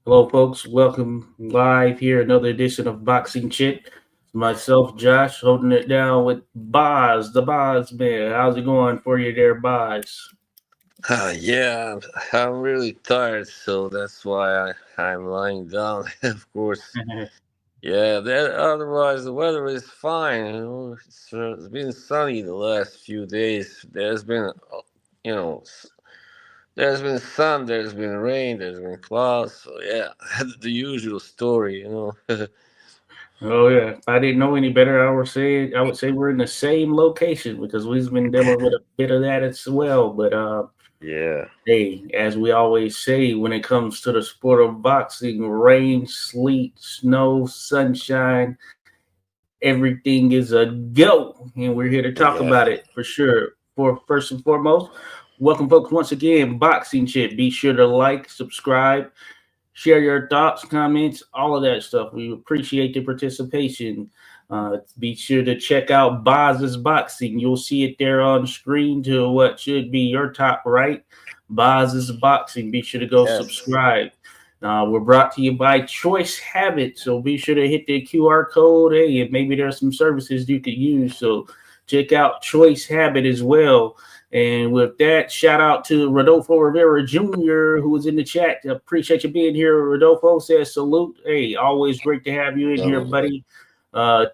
Hello, folks. Welcome live here. Another edition of Boxing Chit. Myself, Josh, holding it down with Boz, the Boz man. How's it going for you there, Boz? Yeah, I'm really tired, so that's why I'm lying down. Of course, yeah. Otherwise, the weather is fine. It's been sunny the last few days. You know, s- there's been sun, there's been rain, there's been clouds. So yeah, the usual story. Oh yeah. If I didn't know any better, I would say we're in the same location because we've been dealing with a bit of that as well. But Yeah, hey, as we always say, when it comes to the sport of boxing, rain, sleet, snow, sunshine, everything is a go, and we're here to talk yeah, about it for sure. For first and foremost, welcome, folks, once again. Boxing Chit. Be sure to like, subscribe, share your thoughts, comments, all of that stuff. We appreciate the participation. Be sure to check out Boz's Boxing. You'll see it there on screen to what should be your top right. Boz's Boxing. Be sure to go yes. subscribe. We're brought to you by Choice Habit, so be sure to hit the QR code. Hey, and maybe there's some services you could use. So check out Choice Habit as well. And with that, shout out to Rodolfo Rivera Jr., who was in the chat. Appreciate you being here. Rodolfo says salute. Hey, always great to have you in here, buddy.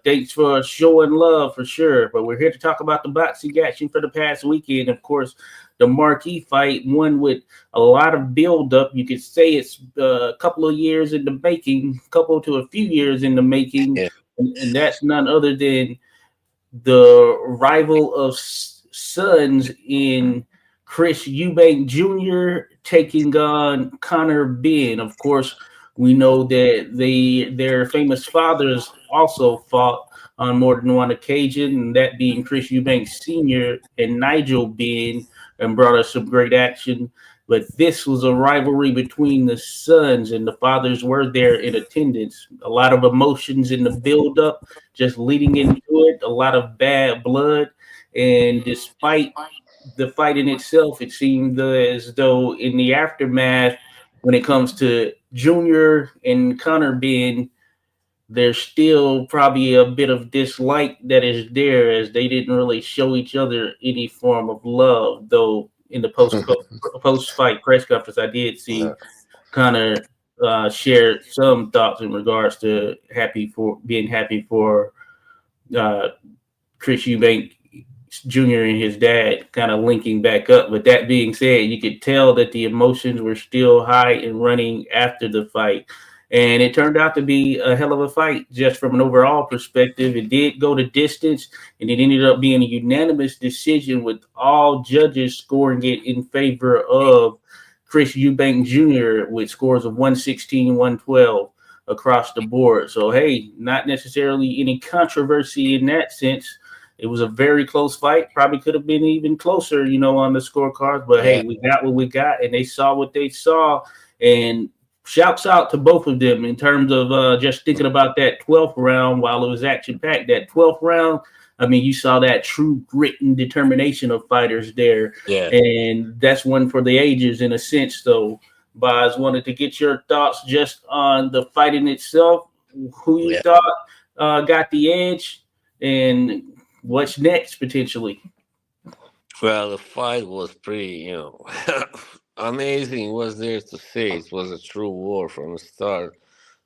Thanks for showing love for sure. But we're here to talk about the boxing action for the past weekend. Of course, the marquee fight, one with a lot of build up. You could say it's a couple of years in the making, couple to a few years in the making. Yeah, And that's none other than the rival of sons in Chris Eubank Jr. taking on Conor Benn. Of course, we know that their famous fathers also fought on more than one occasion, and that being Chris Eubank Sr. and Nigel Benn, and brought us some great action. But this was a rivalry between the sons, and the fathers were there in attendance. A lot of emotions in the build-up, just leading into it, a lot of bad blood. And despite the fight in itself, it seemed as though in the aftermath, when it comes to Junior and Connor being, there's still probably a bit of dislike that is there as they didn't really show each other any form of love. Though in the post fight press conference, I did see Connor shared some thoughts in regards to happy for uh, Chris Eubank Jr. and his dad kind of linking back up. But that being said, you could tell that the emotions were still high and running after the fight. And it turned out to be a hell of a fight just from an overall perspective. It did go to distance, and it ended up being a unanimous decision with all judges scoring it in favor of Chris Eubank Jr. with scores of 116, 112 across the board. So, hey, not necessarily any controversy in that sense. It was a very close fight. Probably could have been even closer, on the scorecards. But yeah, hey, we got what we got, and they saw what they saw. And shouts out to both of them in terms of just thinking about that 12th round while it was action packed. That 12th round, I mean, you saw that true grit and determination of fighters there. yeah. And that's one for the ages in a sense, though. Boz, wanted to get your thoughts just on the fight in itself, who you Yeah. thought got the edge, and what's next potentially. Well, the fight was pretty, amazing. Was there to say it was a true war from the start.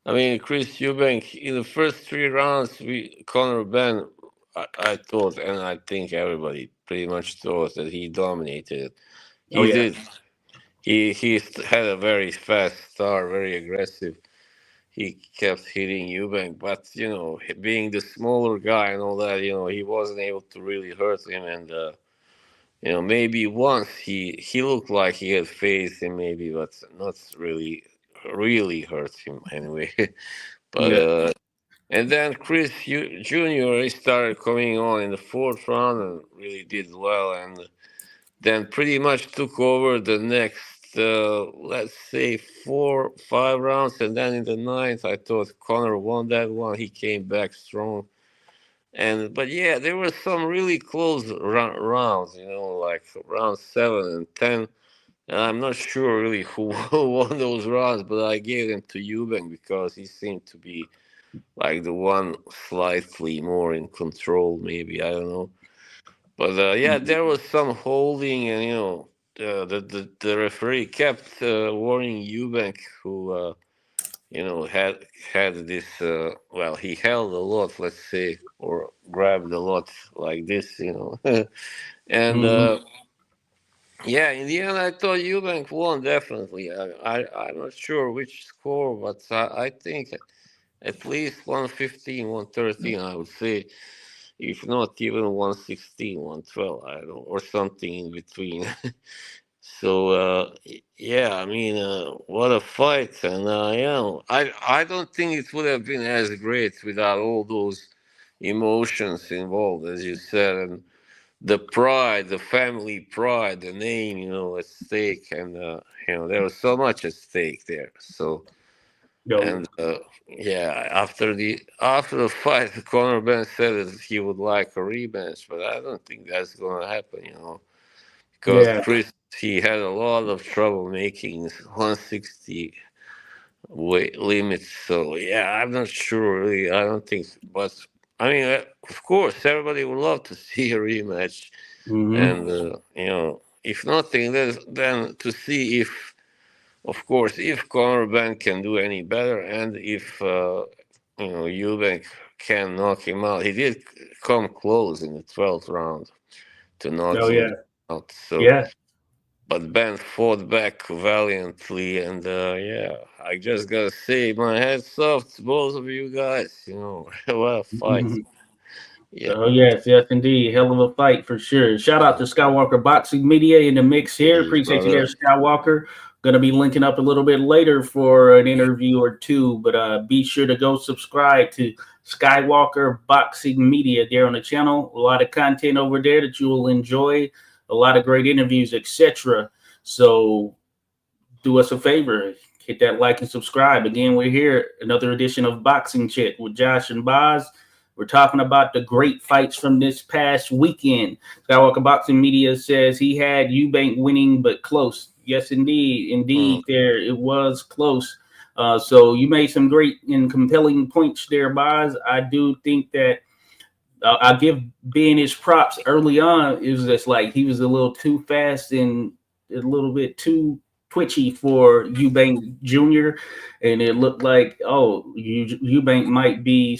I mean, Chris Eubank in the first three rounds, Conor Benn, I thought, and I think everybody pretty much thought that he dominated. Oh He yeah, did. He had a very fast start, very aggressive. He kept hitting Eubank, but being the smaller guy and all that, he wasn't able to really hurt him and. Maybe once he looked like he had faced him, maybe, but not really hurt him anyway. but yeah. and then Jr. He started coming on in the fourth round and really did well, and then pretty much took over the next, let's say 4 5 rounds, and then in the ninth, I thought Connor won that one. He came back strong. But yeah, there were some really close rounds, like round 7 and 10. And I'm not sure really who won those rounds, but I gave them to Eubank because he seemed to be like the one slightly more in control, maybe. I don't know. But yeah, Mhm. there was some holding, and the referee kept warning Eubank, who had this. Well, he held a lot, let's say, or grabbed a lot like this, and Mhm. yeah, in the end, I thought Eubank won definitely. I'm not sure which score, but I think at least 115, 113, I would say, if not even 116, 112, I don't know, or something in between. So yeah, I mean, what a fight, and I don't think it would have been as great without all those emotions involved, as you said, and the pride, the family pride, the name, at stake, and there was so much at stake there. So Yo, and yeah, after the fight, Conor Benn said that he would like a rematch, but I don't think that's gonna happen, because yeah. Chris, he had a lot of trouble making 160 weight limits. So yeah, I'm not sure really. I don't think, but I mean, of course, everybody would love to see a rematch, Hmm. and if nothing, then to see if, of course, if Conor Benn can do any better, and if Eubank can knock him out. He did come close in the 12th round to Oh knocking him yeah, out. So, yeah. but Ben fought back valiantly, and yeah, I just gotta say, my hats off to both of you guys. What a fight! Yeah, Oh yes, yes indeed. Hell of a fight for sure. Shout out to Skywalker Boxing Media in the mix here. please, Appreciate you there, brother. Skywalker. Gonna be linking up a little bit later for an interview or two, but be sure to go subscribe to Skywalker Boxing Media there on the channel. A lot of content over there that you will enjoy. A lot of great interviews, etc. So do us a favor, hit that like and subscribe. Again, we're here, another edition of Boxing Chit with Josh and Boz. We're talking about the great fights from this past weekend. Skywalker Boxing Media says he had Eubank winning, but close. Yes, indeed. Mm, Indeed, there it was close. So you made some great and compelling points there, Boz. I do think that I'll give Ben his props early on. It was just like he was a little too fast and a little bit too twitchy for Eubank Jr. And it looked like, Eubank might be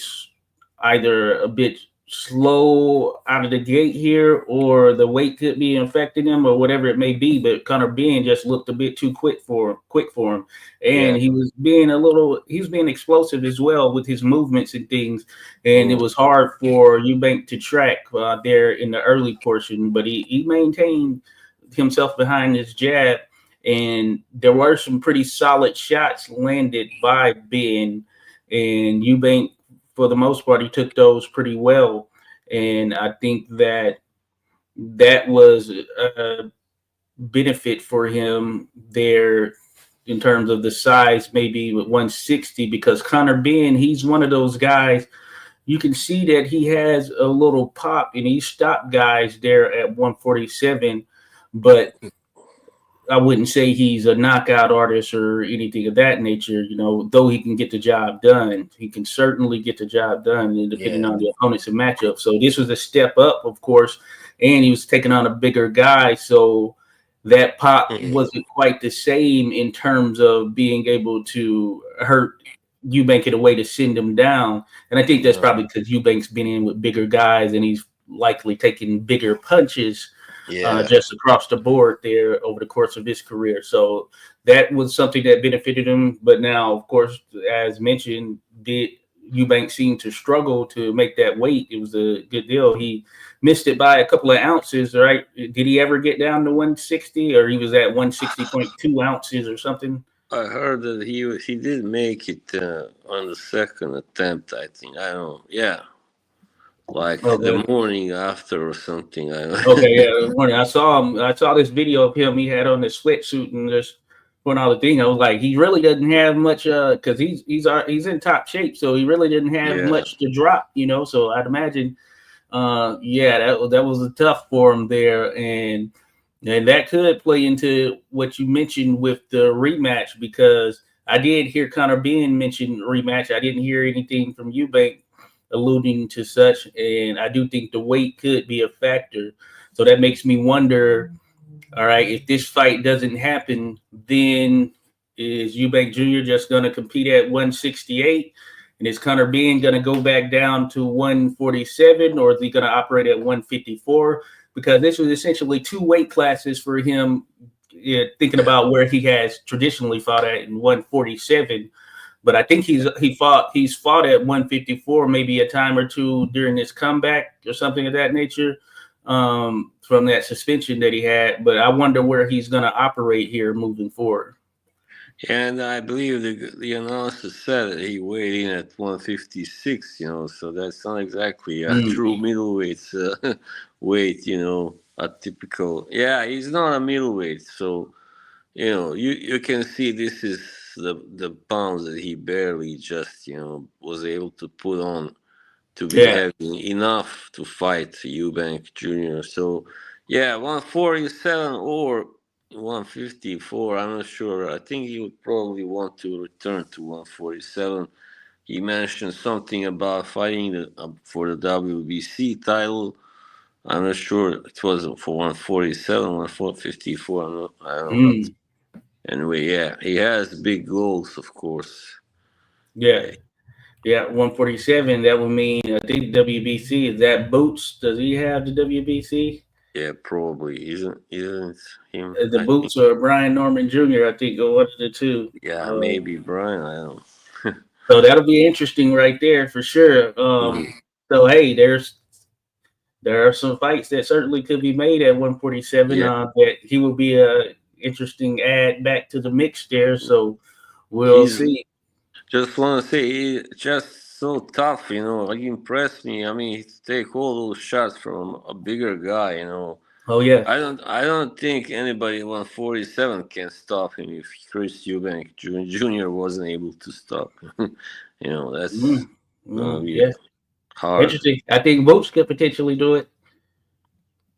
either a bit slow out of the gate here, or the weight could be infecting him, or whatever it may be. But Conor Benn just looked a bit too quick for him, yeah. and he was being explosive as well with his movements and things, and it Mm, was hard for Eubank to track there in the early portion, but he maintained himself behind his jab, and there were some pretty solid shots landed by Ben, and Eubank, for the most part, he took those pretty well, and I think that was a benefit for him there in terms of the size, maybe with 160, because Conor Benn, he's one of those guys you can see that he has a little pop and he stopped guys there at 147, but I wouldn't say he's a knockout artist or anything of that nature. Though he can get the job done, he can certainly get the job done, and depending yeah. on the opponents and matchup. So this was a step up, of course, and he was taking on a bigger guy. So that pop Mm, wasn't quite the same in terms of being able to hurt Eubank in a way to send him down. And I think that's no, probably because Eubank's been in with bigger guys and he's likely taking bigger punches yeah. just across the board there over the course of his career. So that was something that benefited him. But now, of course, as mentioned, did Eubank seemed to struggle to make that weight. It was a good deal. He missed it by a couple of ounces, right? Did he ever get down to 160, or he was at 160.2 ounces or something? I heard that he did make it on the second attempt. I think, I don't know. Yeah, like the Okay. morning after or something. Okay, yeah. Morning. I saw him. I saw this video of him. He had on his sweatsuit and just putting all the thing. I was like, he really doesn't have much. Because he's in top shape, so he really didn't have Yeah. much to drop. So I'd imagine, yeah, that was tough for him there. And And that could play into what you mentioned with the rematch, because I did hear Conor Benn mention rematch. I didn't hear anything from Eubank alluding to such, and I do think the weight could be a factor. So that makes me wonder, all right, if this fight doesn't happen, then is Eubank Jr. just going to compete at 168? And is Conor Benn going to go back down to 147, or is he going to operate at 154? Because this was essentially two weight classes for him, thinking about where he has traditionally fought at in 147. But I think he's fought at 154 maybe a time or two during his comeback or something of that nature, from that suspension that he had. But I wonder where he's going to operate here moving forward. And I believe the announcer said that he weighed in at 156, so that's not exactly a true middleweight weight, a typical. Yeah, he's not a middleweight, so you can see this is the pounds that he barely just was able to put on to be heavy enough to fight Eubank Jr. So yeah, 147 or 154. I'm not sure. I think he would probably want to return to 147. He mentioned something about fighting for the WBC title. I'm not sure it was for 147 or 154. I don't know. But anyway, yeah, he has big goals, of course. Yeah. Yeah, 147. That would mean, I think WBC is that Bouts. Does he have the WBC? Yeah, probably isn't him. The I think. Bouts or Brian Norman Jr. I think, or one of the two. Yeah, maybe Brian. I don't. So that'll be interesting right there for sure. So hey, there are some fights that certainly could be made at 147. Yeah. That he will be a interesting add back to the mix there. So we'll see. Just want to say, he's just so tough. He impressed me. I mean, he take all those shots from a bigger guy. Oh yeah. I don't think anybody 147 can stop him if Chris Eubank Jr. wasn't able to stop him. That's gonna be hard. Interesting. I think Bouts could potentially do it.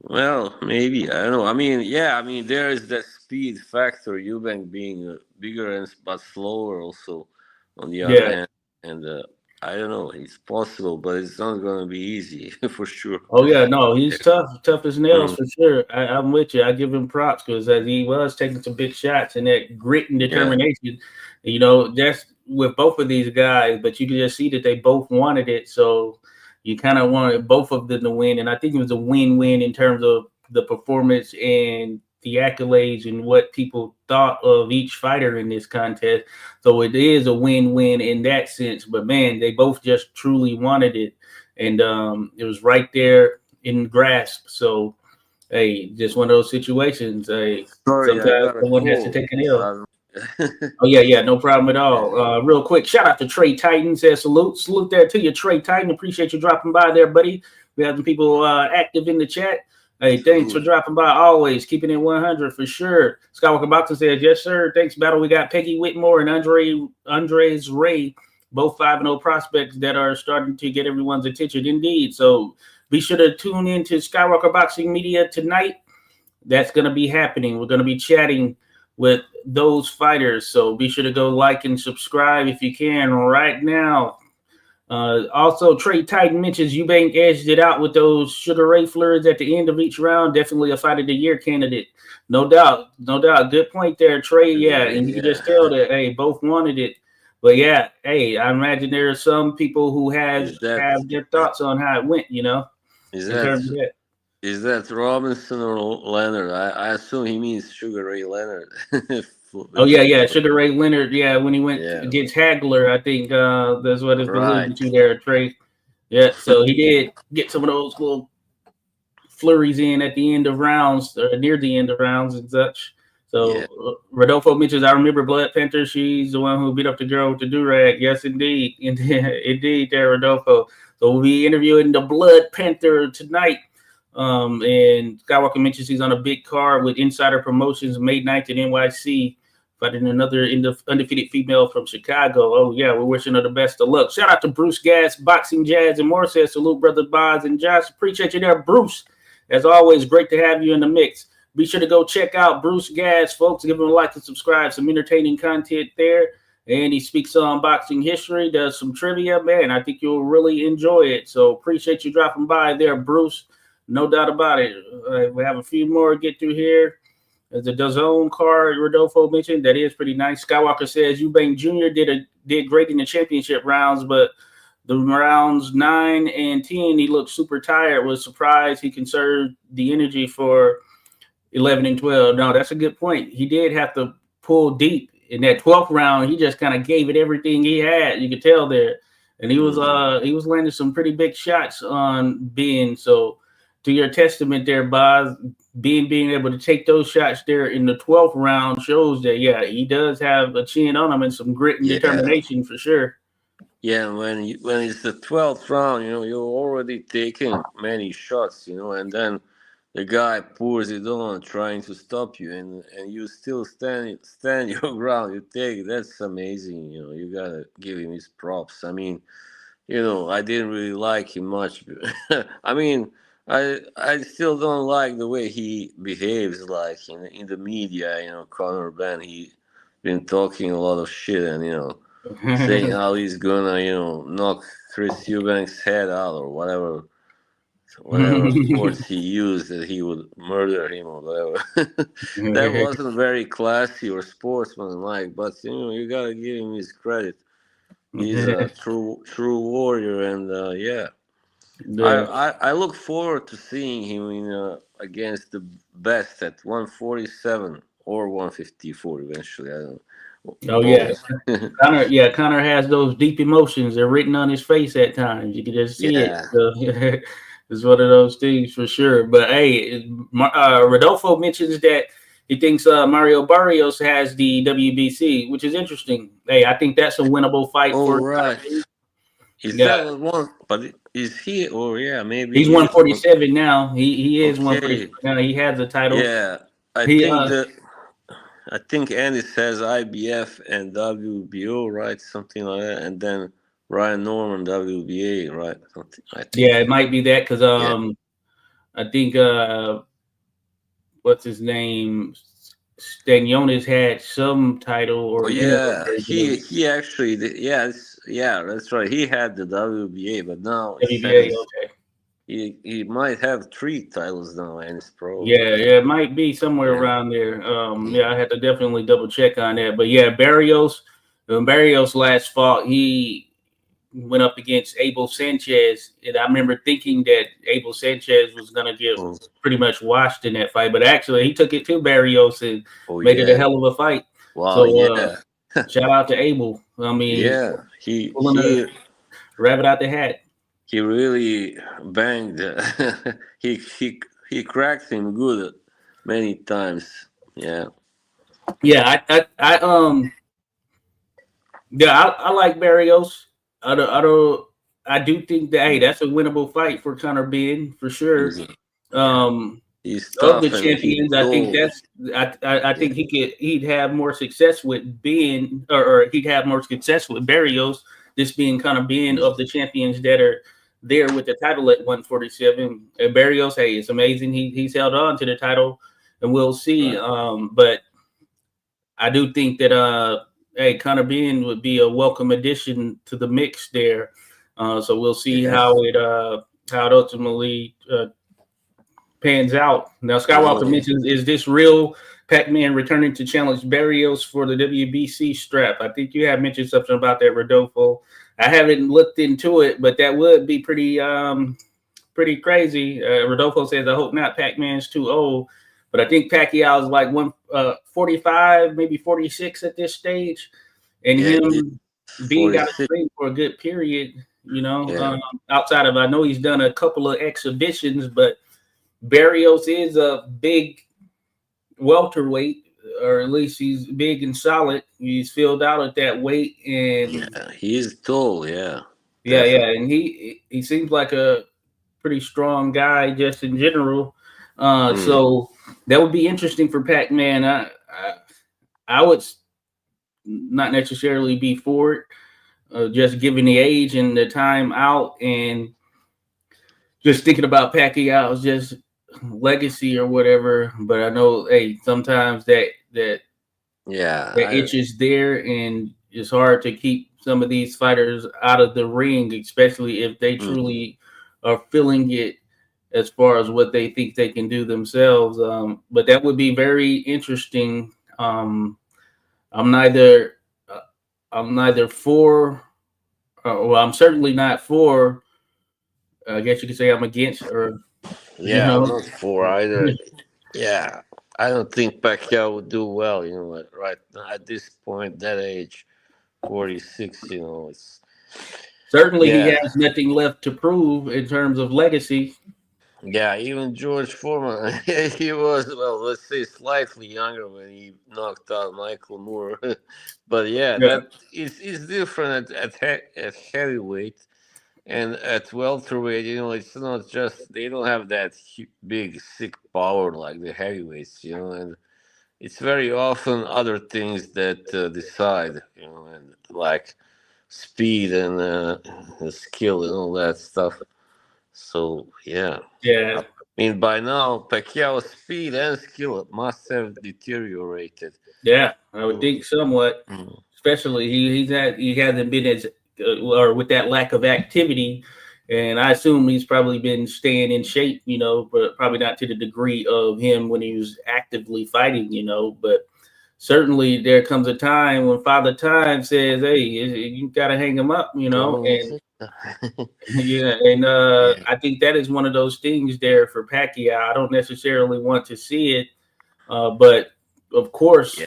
Well, maybe, I don't know. I mean, yeah. I mean, there is that speed factor. Eubank being bigger but slower, also. On the other Yeah. hand, and I don't know. It's possible, but it's not gonna be easy for sure. Oh yeah, no, he's tough as nails for sure. I'm with you. I give him props because as he was taking some big shots and that grit and determination, that's with both of these guys. But you can just see that they both wanted it, so you kind of wanted both of them to win. And I think it was a win-win in terms of the performance and the accolades and what people thought of each fighter in this contest. So it is a win-win in that sense. But man, they both just truly wanted it. And it was right there in grasp. So, hey, just one of those situations. Hey, sometimes someone has to take an L. Oh yeah, no problem at all. Real quick, shout out to Trey Titan. Says salute there to you, Trey Titan. Appreciate you dropping by there, buddy. We have some people active in the chat. Hey, thanks for dropping by. Always keeping it 100 for sure. Skywalker Boxing says yes, sir. Thanks, battle. We got Peggy Whitmore and Andres Ray, both 5-0 prospects that are starting to get everyone's attention. Indeed. So be sure to tune in to Skywalker Boxing Media tonight. That's going to be happening. We're going to be chatting with those fighters. So be sure to go like and subscribe if you can right now. Also, Trey Titan mentions Eubank edged it out with those Sugar Ray flurries at the end of each round. Definitely a fight of the year candidate. No doubt. Good point there, Trey. Yeah, and you can just tell that, hey, both wanted it. But yeah, hey, I imagine there are some people who have their thoughts on how it went, Is that Robinson or Leonard? I assume he means Sugar Ray Leonard. Oh yeah, Sugar Ray Leonard. Yeah, when he went against Hagler, I think that's what it's alluding to there, Trey. Yeah, so he did get some of those little flurries in at the end of rounds, or near the end of rounds and such. So Rodolfo mentions, I remember Blood Panther. She's the one who beat up the girl with the do-rag. Yes, indeed. Indeed, there, Rodolfo. So we'll be interviewing the Blood Panther tonight. And Skywalker mentions he's on a big card with Insider Promotions May 9th at NYC, fighting another undefeated female from Chicago. Oh, yeah, we're wishing her the best of luck. Shout out to Bruce Gas, Boxing Jazz, and more. Says salute, brother Boz and Josh. Appreciate you there, Bruce. As always, great to have you in the mix. Be sure to go check out Bruce Gas, folks. Give him a like and subscribe. Some entertaining content there. And he speaks on boxing history, does some trivia, man. I think you'll really enjoy it. So appreciate you dropping by there, Bruce. No doubt about it. We have a few more to get through here. The DAZN card Rodolfo mentioned, that is pretty nice. Skywalker says Eubank Jr. did great in the championship rounds, but the rounds 9 and 10, he looked super tired. Was surprised he conserved the energy for 11 and 12. No, that's a good point. He did have to pull deep in that 12th round. He just kind of gave it everything he had. You could tell there, and he was landing some pretty big shots on Ben. So, to your testament there, Boz, being able to take those shots there in the 12th round shows that he does have a chin on him and some grit and determination for sure. Yeah, when it's the 12th round, you're already taking many shots, and then the guy pours it on trying to stop you, and you still stand your ground. You take it. That's amazing. You gotta give him his props. I mean, I didn't really like him much. I mean, I still don't like the way he behaves, like in the media. Conor Benn, he been talking a lot of shit, and saying how he's gonna knock Chris Eubank's head out or whatever words he used, that he would murder him or whatever. That wasn't very classy or sportsmanlike, but you gotta give him his credit. He's a true warrior, and I look forward to seeing him against the best at 147 or 154 eventually. I don't know. Oh Conor has those deep emotions. They're written on his face at times. You can just see it. So, it's one of those things for sure. But hey, Rodolfo mentions that he thinks Mario Barrios has the WBC, which is interesting. Hey, I think that's a winnable fight for. Right. Is that one? But is he? Or maybe he's 147 now. He is 147 now. He has the title. Yeah, I think Andy says IBF and WBO, right? Something like that, and then Ryan Norman WBA, right? I think. Yeah, it might be that because I think what's his name? Stanionis had some title, or he actually did. That's right. He had the WBA, but now WBA, he might have 3 titles now, and it's pro. It might be somewhere around there. I had to definitely double check on that. But Barrios last fought, he went up against Abel Sanchez, and I remember thinking that Abel Sanchez was going to get pretty much washed in that fight, but actually he took it to Barrios and made it a hell of a fight. Wow! So shout out to Abel. I mean, he rabbit out the hat. He really banged. He cracked him good many times. I like Barrios. I do think that that's a winnable fight for Conor Benn for sure. He's tough of the champions. I think I think he'd have more success with Benn, or he'd have more success with Barrios. This being Conor Benn of the champions that are there with the title at 147. And Barrios, it's amazing. He's held on to the title, and we'll see. Right. But I do think that Conor Benn would be a welcome addition to the mix there. So we'll see how it ultimately pans out. Now Skywalker mentions, is this real Pac-Man returning to challenge Barrios for the WBC strap? I think you have mentioned something about that, Rodolfo. I haven't looked into it, but that would be pretty crazy. Rodolfo says, I hope not. Pac-Man's too old. But I think Pacquiao is like 145, maybe 46 at this stage. And him being out of shape for a good period, outside of, I know he's done a couple of exhibitions, but Barrios is a big welterweight, or at least he's big and solid. He's filled out at that weight, and he's tall. And he seems like a pretty strong guy just in general. So that would be interesting for Pac-Man. I would not necessarily be for it, just given the age and the time out, and just thinking about Pacquiao is just legacy or whatever, but I know, hey, sometimes Yeah, that itch is there, and it's hard to keep some of these fighters out of the ring, especially if they mhm. truly are feeling it as far as what they think they can do themselves. But that would be very interesting. I'm neither uh, I'm neither for, well, I'm certainly not for. I guess you could say I'm against, or you Yeah, I'm know, not for either. Yeah, I don't think Pacquiao would do well. Right now at this point, that age, 46. It's certainly he yeah, has nothing left to prove in terms of legacy. yeah. Even George Foreman, he was, well, let's say slightly younger when he knocked out Michael Moore. But yeah, Yeah, that is different at heavyweight. And at welterweight, it's not just they don't have that big sick power like the heavyweights, and it's very often other things that decide, and like speed and skill and all that stuff. So yeah, I yeah, mean by now Pacquiao's speed and skill must have deteriorated. yeah. I would Mm. think somewhat, Mm. especially he hasn't been as or with that lack of activity, and I assume he's probably been staying in shape, but probably not to the degree of him when he was actively fighting, but certainly there comes a time when Father Time says, "Hey, you got to hang him up," Como and você tá? yeah, and Yeah. I think that is one of those things there for Pacquiao. I don't necessarily want to see it, but of course, Yeah,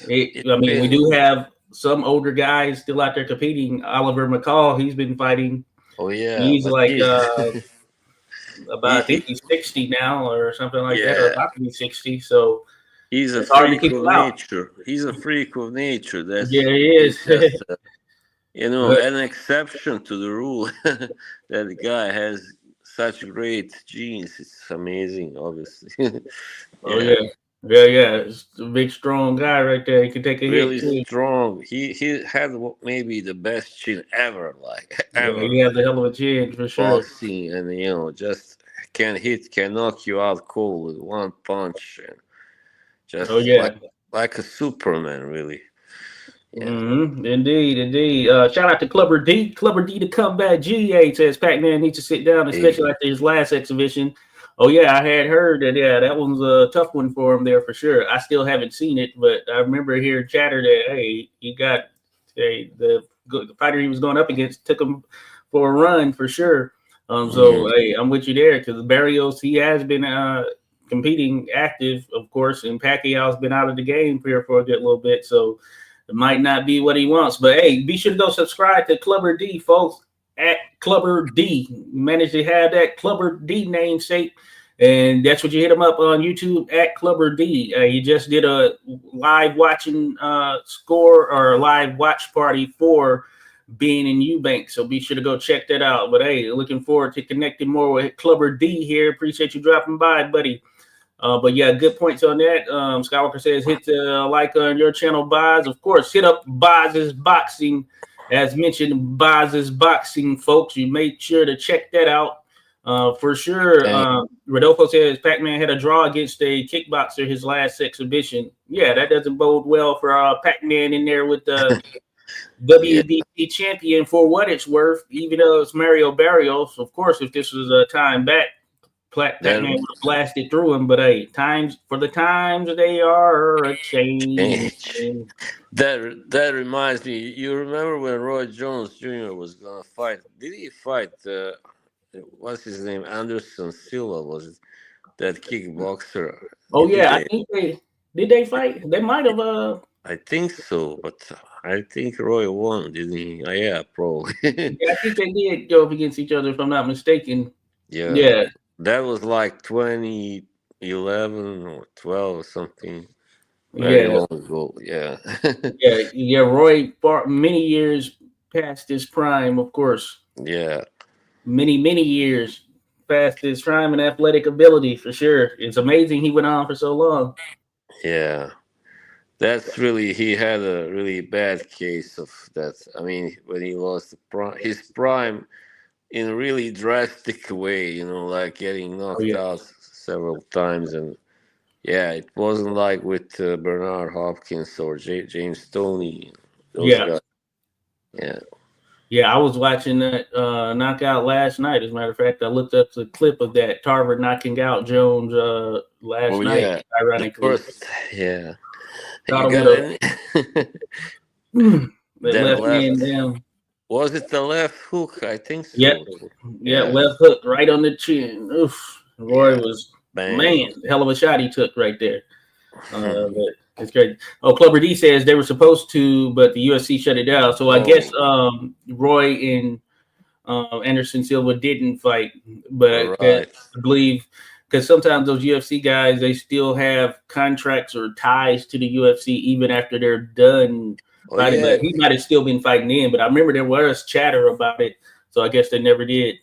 it's I mean, we do been. have some older guys still out there competing. Oliver McCall, he's been fighting. Oh yeah, He's but like he's about, I think he he's 60 now or something like that, or yeah, about to be 60. So he's a it's hard to freak keep of him out. nature. He's a freak of nature. Yeah, That's he he's is. just But an exception to the rule. That guy has such great genes. It's amazing, obviously. oh Yeah, yeah. It's a big, strong guy right there. He can take a hit really too. strong. He had maybe the best chin ever, like Yeah, ever. he has a hell of a chin for sure. Boxing and just can knock you out cold with one punch and Oh just yeah. like a Superman, really. Yeah. Indeed, indeed. Shout out to Clubber D. Clubber D, the comeback GA says Pac-Man needs to sit down, especially Hey. after his last exhibition. Oh yeah, I had heard that. Yeah, that one's a tough one for him there for sure. I still haven't seen it, but I remember hearing chatter that, hey, he got, hey, the fighter he was going up against took him for a run for sure. So Mhm. hey, I'm with you there because Barrios, he has been competing active, of course, and Pacquiao's been out of the game here for a good little bit. So it might not be what he wants, but hey, be sure to go subscribe to Clubber D, folks. At Clubber D, managed to have that Clubber D namesake, and that's what you hit him up on YouTube at Clubber D. He just did a live watching score or live watch party for being in Eubank, so be sure to go check that out. But hey, looking forward to connecting more with Clubber D here. Appreciate you dropping by, buddy. But yeah, good points on that. Skywalker says hit the like on your channel, Boz. Of course, hit up Boz's Boxing. As mentioned, Boz's Boxing, folks. You make sure to check that out for sure. Thank Rodolfo says Pac-Man had a draw against a kickboxer his last exhibition. Yeah, that doesn't bode well for Pac-Man in there with the Yeah. WBC champion for what it's worth, even though it's Mario Barrios. Of course, if this was a time back, Pac-Man would That have blasted through him, but hey, times they are a changing. change. That reminds me. You remember when Roy Jones Jr. was gonna fight? Did he fight? What's his name? Anderson Silva was it? That kickboxer. Oh Did yeah, I they? think they fight. They might have. I think so, but I think Roy won, didn't he? Yeah, probably. Yeah, I think they did go up against each other, if I'm not mistaken. Yeah, Yeah, that was like 2011 or 12 or something. Very yeah, long ago. Yeah. yeah. Roy far many years past his prime, of course. Yeah. Many years past his prime and athletic ability for sure. It's amazing he went on for so long. Yeah. That's really, he had a really bad case of that. I mean, when he lost his prime in a really drastic way, like getting Oh knocked yeah. out several times, and yeah, it wasn't like with Bernard Hopkins or James Toney, those Yeah. guys. Yeah. Yeah, I was watching that knockout last night. As a matter of fact, I looked up the clip of that Tarver knocking out Jones last Oh night. yeah, the Ironically, first. Yeah, caught you him with got a any? that That left left. hand down. Was it the left hook? I think Yep, so. yeah, Yeah. left hook right on the chin. Oof, Roy Yeah. was Bang. man, hell of a shot he took right there. But it's great. Oh, Clubber D says they were supposed to, but the UFC shut it down. So I guess Oh, Roy and Anderson Silva didn't fight, all but I right. believe because sometimes those UFC guys they still have contracts or ties to the UFC even after they're done Oh fighting. yeah. But he might have still been fighting in. But I remember there was chatter about it, so I guess they never did.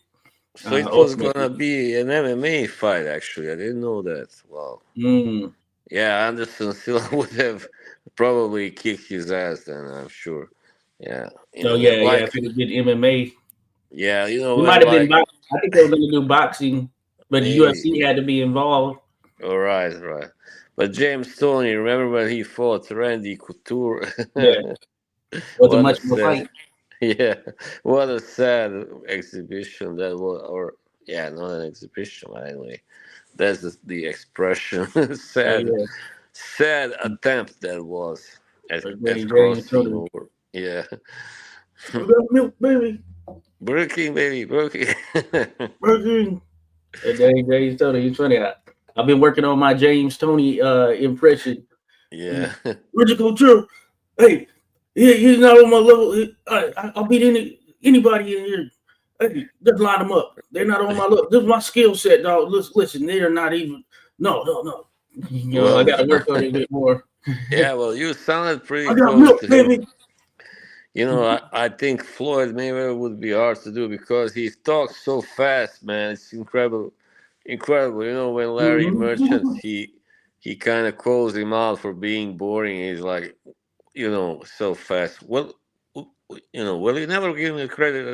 So it was gonna Ultimately, be an MMA fight. Actually, I didn't know that. Wow. mm. Yeah, Anderson Silva would have probably kicked his ass then. I'm sure. Yeah. So yeah, yeah. Like If it did MMA, yeah, we when might have been. like I think they were going to do boxing, but the maybe. UFC had to be involved. All right, right. But James Toney, remember when he fought Randy Couture? Yeah, wasn't What a much of a sad, fight. yeah, what a sad exhibition that was. Or yeah, not an exhibition, but anyway. That's the expression. Oh sad, yeah, sad attempt that was for at Danny James crossing Tony. over. Yeah, I got milk, baby. Burger baby, Burger Burger. And Danny James Tony. He's funny. I've been working on my James Tony impression. Yeah. Where'd you go, Joe? Hey, he's not on my level. I'll beat anybody in here. Hey, just line them up. They're not on my level. This is my skill set, dog. Listen, they're not even. No, no, no. You know, I Well, got to work on it a bit more. yeah. Well, you sounded I pretty got close milk, to him. baby. I think Floyd Mayweather would be hard to do because he talks so fast, man. It's incredible, incredible. When Larry Merchant, Mhm. he kind of calls him out for being boring. He's like, so fast. Well, will he never give me the credit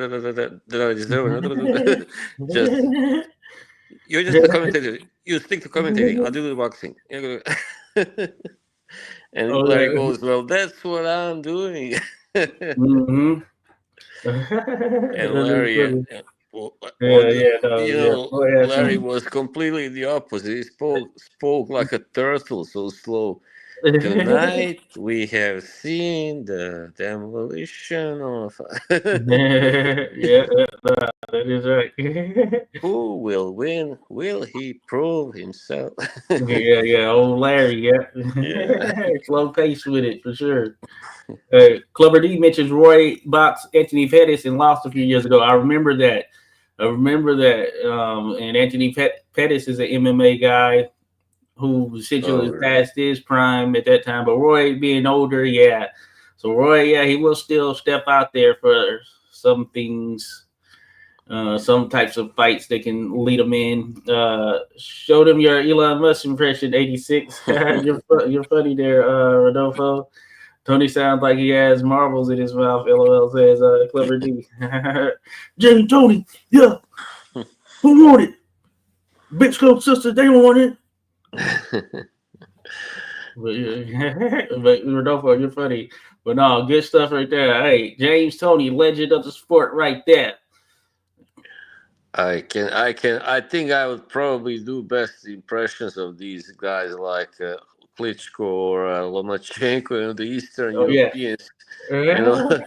that I deserve? Just you're just a commentator. You stick to commentating. I'll do the boxing. And Oh Larry yeah. goes, well, that's what I'm doing. Mm-hmm. And That is Larry, funny. or Yeah, yeah, no, yeah. Boy, has Larry some. was completely the opposite. He spoke like a turtle, so slow. Tonight we have seen the demolition of. Yeah, that is right. Who will win? Will he prove himself? Yeah, yeah, old Larry, yeah. Yeah. Slow pace with it for sure. Clubber D mentions Roy boxed Anthony Pettis and lost a few years ago. I remember that. And Anthony Pettis is an MMA guy who essentially Oh, was really? past his prime at that time. But Roy being older, yeah. So Roy, yeah, he will still step out there for some things, some types of fights that can lead him in. Show them your Elon Musk impression, 86. You're funny there, Rodolfo. Tony sounds like he has marbles in his mouth. LOL says Clever D. Jamie Tony, yeah, who want it? Big Scope sisters, they want it. But Rodolfo, you're funny. But no, good stuff right there. Hey, James Tony, legend of the sport right there. I think I would probably do best impressions of these guys like Klitschko or Lomachenko, the Eastern Oh yeah. Europeans. You know,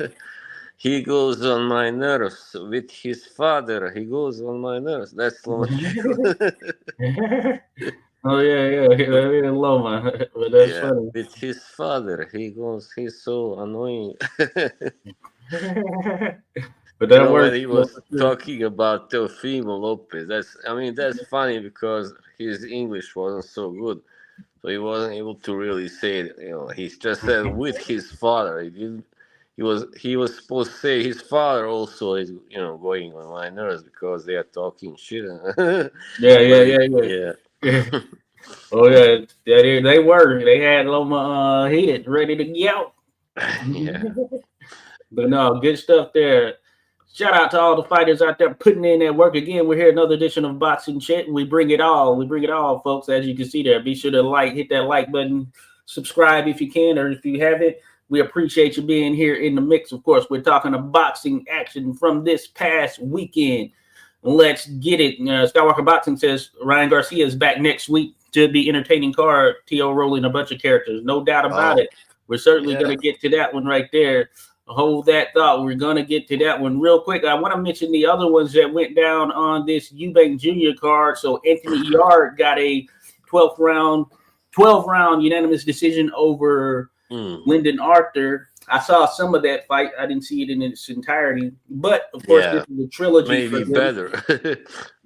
he goes on my nerves with his father. He goes on my nerves. That's Lomachenko. Oh yeah, yeah, that is Loma, but that's Yeah, funny. with his father. He goes. He's so annoying. But that When works he though, was for sure. talking about Teofimo Lopez, that's funny because his English wasn't so good, so he wasn't able to really say it. He just said with his father. He didn't. He was supposed to say his father also is going on my nerves because they are talking shit. Yeah, But yeah, yeah, yeah, yeah. Oh yeah, they were. They had Loma heated, ready to go. yeah. But no, good stuff there. Shout out to all the fighters out there putting in that work. Again, we're here another edition of Boxing Chit, and we bring it all. We bring it all, folks. As you can see there, be sure to hit that like button, subscribe if you can, or if you haven't. We appreciate you being here in the mix. Of course, we're talking a boxing action from this past weekend. Let's get it. Skywalker Boxing says Ryan Garcia is back next week. Should be entertaining card. T.O. rolling a bunch of characters. No doubt about it. We're certainly going to get to that one right there. Hold that thought. We're going to get to that one real quick. I want to mention the other ones that went down on this Eubank Jr. card. So Anthony Yard got a 12 round unanimous decision over Lyndon Arthur. I saw some of that fight. I didn't see it in its entirety. But, of course, this is a trilogy. Maybe better.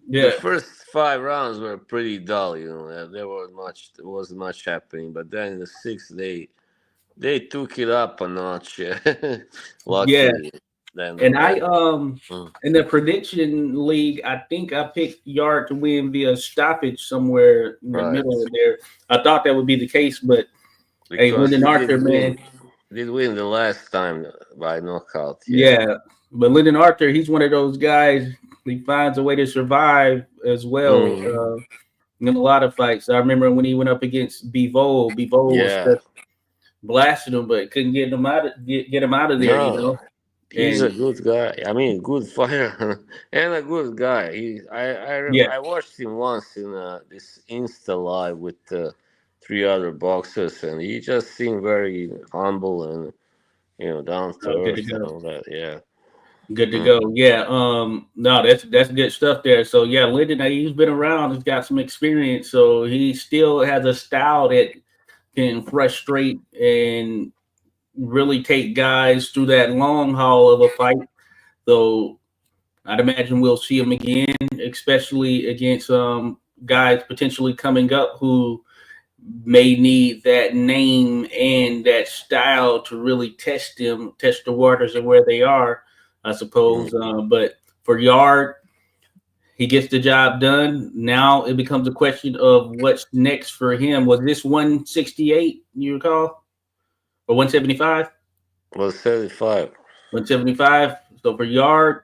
Yeah. The first 5 rounds were pretty dull, there wasn't much happening. But then in the sixth, they took it up a notch. Luckily. Yeah. And I in the prediction league, I think I picked Yard to win via stoppage somewhere in the middle of there. I thought that would be the case, but hey, Lyndon Arthur, man, did win the last time by knockout. Yeah, but Lyndon Arthur, he's one of those guys. He finds a way to survive as well in a lot of fights. I remember when he went up against Bivol. Bivol was blasting him, but couldn't get him out of there. He's a good guy. I mean, good fighter and a good guy. I watched him once in this Insta live with 3 other boxers, and he just seemed very humble and down to earth and all that. Yeah. Good to go. Yeah. No, that's good stuff there. So yeah, Lyndon, he's been around, he's got some experience, so he still has a style that can frustrate and really take guys through that long haul of a fight. So I'd imagine we'll see him again, especially against guys potentially coming up who may need that name and that style to really test the waters of where they are, I suppose. But for Yard, he gets the job done. Now it becomes a question of what's next for him. Was this 168, you recall? Or 175? 175. 175. So for Yard,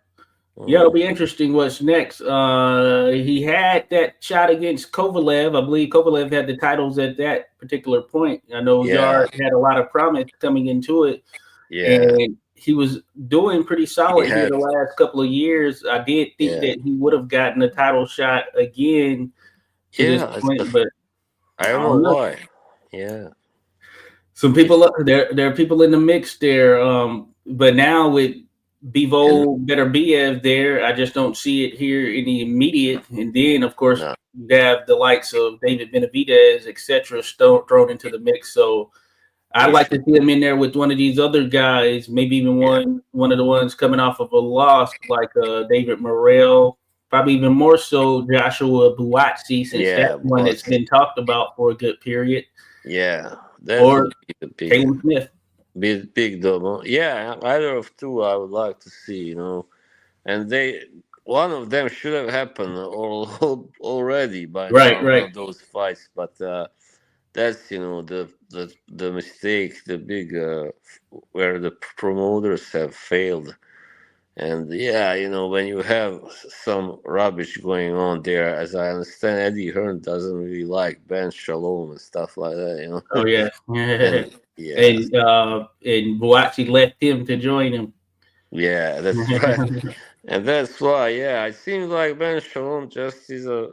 it'll be interesting what's next. He had that shot against Kovalev. I believe Kovalev had the titles at that particular point. I know Yard had a lot of promise coming into it. Yeah. And he was doing pretty solid here the last couple of years. I did think that he would have gotten a title shot again to this point, but I don't know why. Yeah. Some people there are people in the mix there. But now with Bivol Beterbiev there, I just don't see it here in the immediate. And then, of course, you have the likes of David Benavidez, etc., thrown into the mix. So I'd like to see him in there with one of these other guys, maybe even one of the ones coming off of a loss, like David Morrell, probably even more so Joshua Bouts, since that's one that's been talked about for a good period. Yeah. Or Caleb Smith. Big double. Yeah, either of two I would like to see, And one of them should have happened already by now, those fights. But that's the mistake, the big where the promoters have failed. And when you have some rubbish going on there, as I understand, Eddie Hearn doesn't really like Ben Shalom and stuff like that, Oh yeah, and Bouts left him to join him. Yeah, that's right. And that's why, it seems like Ben Shalom just is a,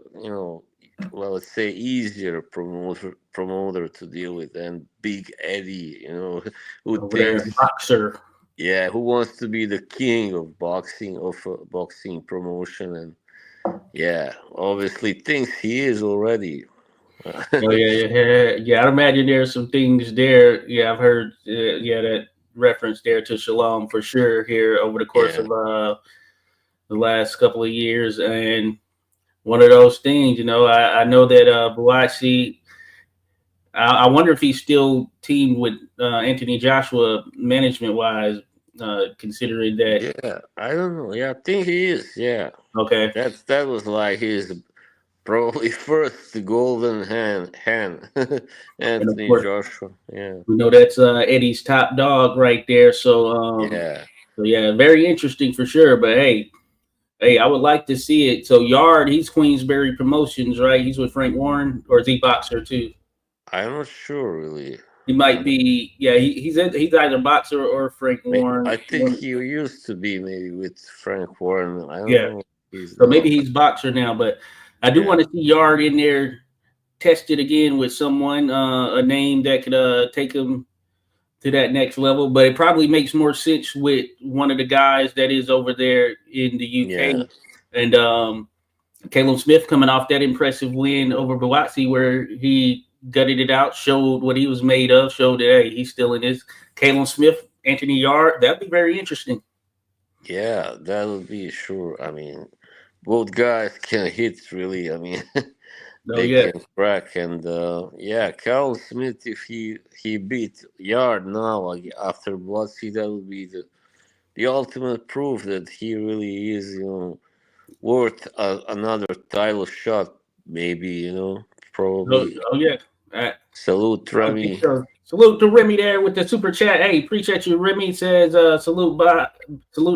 let's say easier promoter to deal with than Big Eddie, who thinks boxer. Yeah, who wants to be the king of boxing, boxing promotion, and obviously thinks he is already. I'd imagine there's some things there. Yeah, I've heard. That reference there to Shalom for sure here over the course of the last couple of years, and one of those things, I know that Bouts. I wonder if he's still teamed with Anthony Joshua management wise, considering that. Yeah, I don't know. Yeah, I think he is. Yeah. Okay. That was like his probably first golden hand Anthony Joshua. Yeah. We know that's Eddie's top dog right there. So So yeah, very interesting for sure. But hey, I would like to see it. So Yard, he's Queensberry Promotions, right? He's with Frank Warren, or is he boxer too? I'm not sure really. He might be. Yeah, he's either boxer or Frank Warren. I think he used to be maybe with Frank Warren. I don't Yeah, know. He's so maybe not. he's boxer now. But I do Yeah, want to see Yard in there tested again with someone, a name that could take him to that next level. But it probably makes more sense with one of the guys that is over there in the yeah, UK, and Caleb Smith coming off that impressive win over Bouts, where he gutted it out, showed what he was made of, showed that hey, he's still in his. Caleb Smith, Anthony Yard, that'd be very interesting. yeah. That would be sure. I mean, both guys can hit really. I mean, Oh they yeah, can crack, and yeah, Carl Smith, if he beat Yard now like, after Bloodseed, that would be the ultimate proof that he really is, worth another title shot. Maybe, oh, probably. oh yeah. Uh, Salute, I think Remy. so. Salute to Remy there with the super chat. Hey, appreciate you. Remy says, salute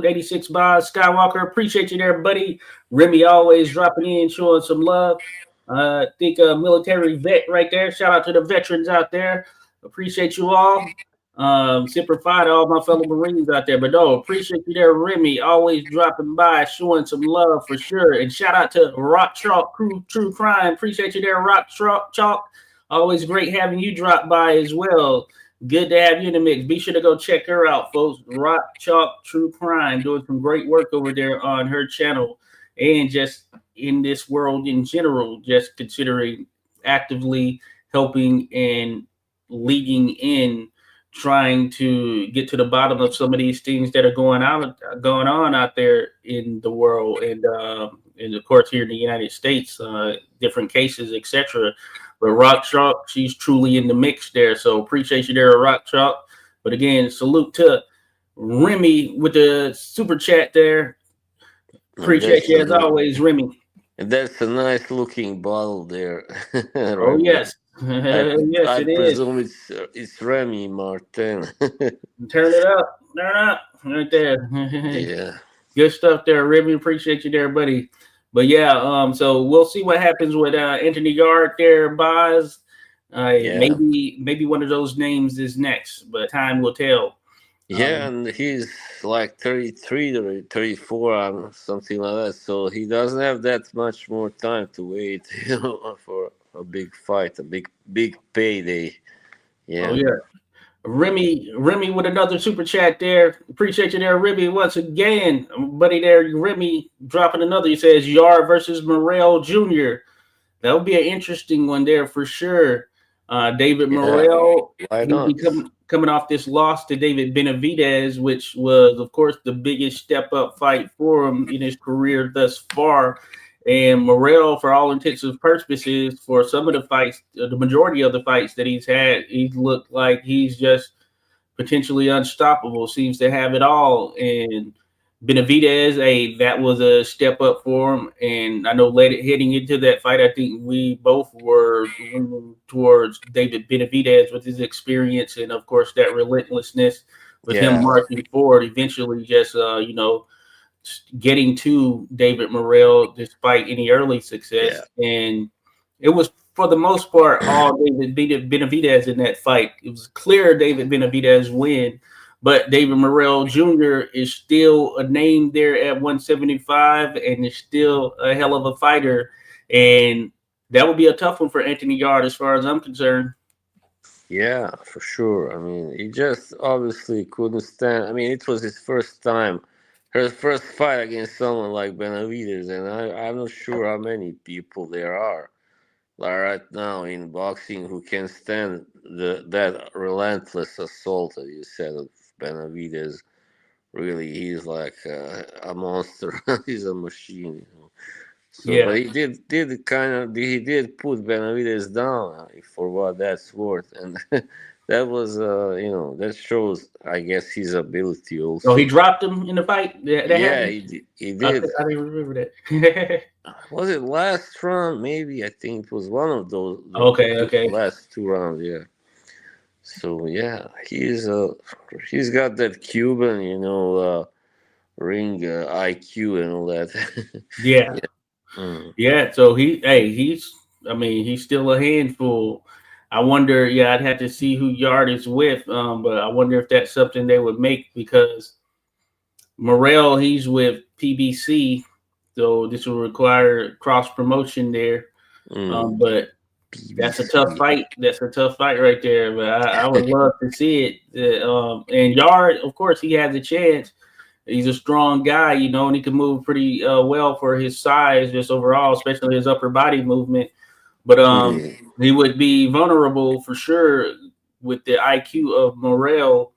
86 Boz Skywalker. Appreciate you there, buddy. Remy always dropping in, showing some love. I think a military vet right there. Shout out to the veterans out there. Appreciate you all. Semper Fi to all my fellow Marines out there. But no, appreciate you there, Remy. Always dropping by, showing some love for sure. And shout out to Rock Chalk Crew True Crime. Appreciate you there, Rock Chalk. Always great having you drop by as well. Good to have you in the mix. Be sure to go check her out, folks. Rock Chalk True Crime doing some great work over there on her channel and just in this world in general, just considering actively helping and leading in trying to get to the bottom of some of these things that are going on out there in the world and of course here in the United States, different cases, etc. But Rock Chalk, she's truly in the mix there. So appreciate you there, Rock Chalk. But again, salute to Remy with the super chat there. And Appreciate you as always, Remy. that's a nice looking bottle there, Oh Remy. yes, yes I it is. presume it's Remy Martin. Turn it up, turn it up, right there. Yeah, Good stuff there, Remy. Appreciate you there, buddy. But yeah, so we'll see what happens with Anthony Yard there, Boz. yeah. Maybe one of those names is next, but time will tell. Yeah, Um, and he's like 33 or 34, something like that. So he doesn't have that much more time to wait, for a big fight, a big payday. oh Yeah, yeah, Remy with another super chat there. Appreciate you there, Remy, once again, buddy. There, Remy dropping another. He says Yard versus Morrell Jr. That would be an interesting one there for sure. David yeah. Morrell, Why he'll be not? coming off this loss to David Benavidez, which was, of course, the biggest step up fight for him in his career thus far. And Morrell, for all intents and purposes, for some of the fights, the majority of the fights that he's had, he's looked like he's just potentially unstoppable. Seems to have it all. And Benavidez, that was a step up for him. And I know heading into that fight, I think we both were leaning towards David Benavidez with his experience and, of course, that relentlessness with him Yeah, marching forward. Eventually, just getting to David Morrell despite any early yeah, success. And it was, for the most part, all David Benavidez in that fight. It was clear David Benavidez win, but David Morrell Jr. is still a name there at 175 and is still a hell of a fighter. And that would be a tough one for Anthony Yard as far as I'm concerned. yeah, for sure. I mean, he just obviously couldn't stand. I mean, it was his first time, her first fight against someone like Benavidez, and I'm not sure how many people there are like right now in boxing who can stand that relentless assault that you said of Benavidez. Really, he's like a monster. He's a machine. So, Yeah. but he did put Benavidez down, for what that's worth, and that was that shows, I guess, his ability Oh, he also. dropped him in the fight. That Yeah, happened. he I, did. I didn't remember that. Was it last round? Maybe I think it was one of those Okay. the Okay. last two rounds. Yeah. So yeah, he's got that Cuban, ring IQ and all that. Yeah, Yeah. Mm. yeah. So he's. I mean, he's still a handful. I wonder. Yeah, I'd have to see who Yard is with. But I wonder if that's something they would make because Morel, he's with PBC, so this will require cross promotion there. Mm. But that's a tough BBC. fight. That's a tough fight right there. But I would love to see it. And Yard, of course, he has a chance. He's a strong guy, and he can move pretty well for his size, just overall, especially his upper body movement. But Mm. he would be vulnerable for sure with the IQ of Morel.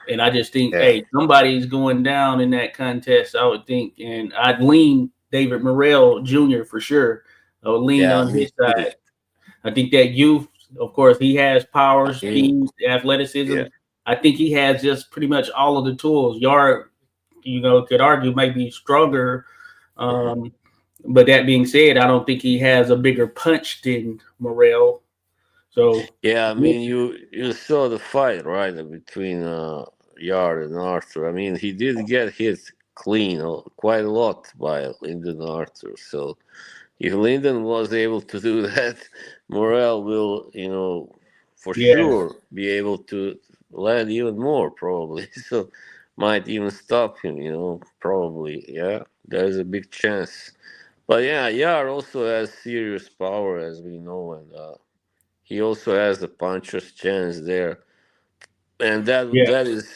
And I just think, Yeah. hey, somebody's going down in that contest, I would think. And I'd lean David Morrell Jr. for sure. I would lean Yeah, on me his too. side. I think that youth, of course, he has power, I mean, speed, athleticism. yeah. I think he has just pretty much all of the tools. Yard, could argue might be stronger. Mhm. Um, but that being said, I don't think he has a bigger punch than Morrell. So, Yeah, I mean, you saw the fight, right, between Yard and Arthur. I mean, he did get hit clean quite a lot by Lyndon Arthur. So if Lyndon was able to do that, Morel will, for yeah, sure be able to land even more, probably. So might even stop him, probably. Yeah, there's a big chance. But yeah, Yar also has serious power, as we know, and he also has the puncher's chance there. And that yeah. that is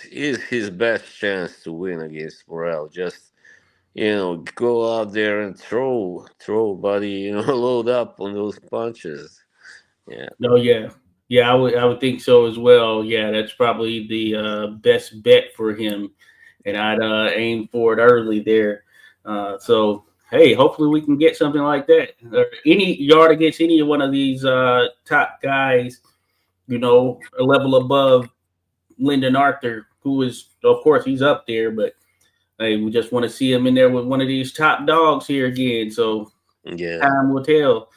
his best chance to win against Morel. Just go out there and throw, buddy. Load up on those punches. Yeah, No, yeah, yeah. I would think so as well. Yeah, that's probably the best bet for him, and I'd aim for it early there. So hey, hopefully we can get something like that. Or any Yard against any one of these top guys, a level above Lyndon Arthur, who is, of course, he's up there, but hey, we just want to see him in there with one of these top dogs here again. So yeah. time will tell.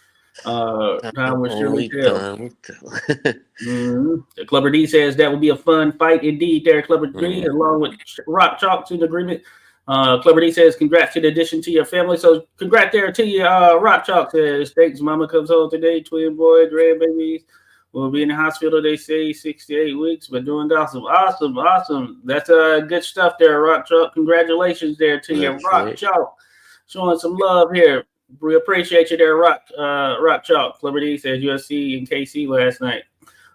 Time will surely Only tell. time will tell. Clubber D says that would be a fun fight indeed there, Clubber D, Mm, along with Rock Chalk's in agreement. Clubber D says, congrats to the addition to your family. So, congrats there to you. Rock Chalk says, thanks. Mama comes home today. Twin boy, grandbabies will be in the hospital, they say, 6 to 8 weeks, but doing awesome. Awesome, awesome. That's good stuff there, Rock Chalk. Congratulations there to you, Rock okay. Chalk. Showing some love here. We appreciate you there, Rock Chalk. Clubber D says USC and KC last night.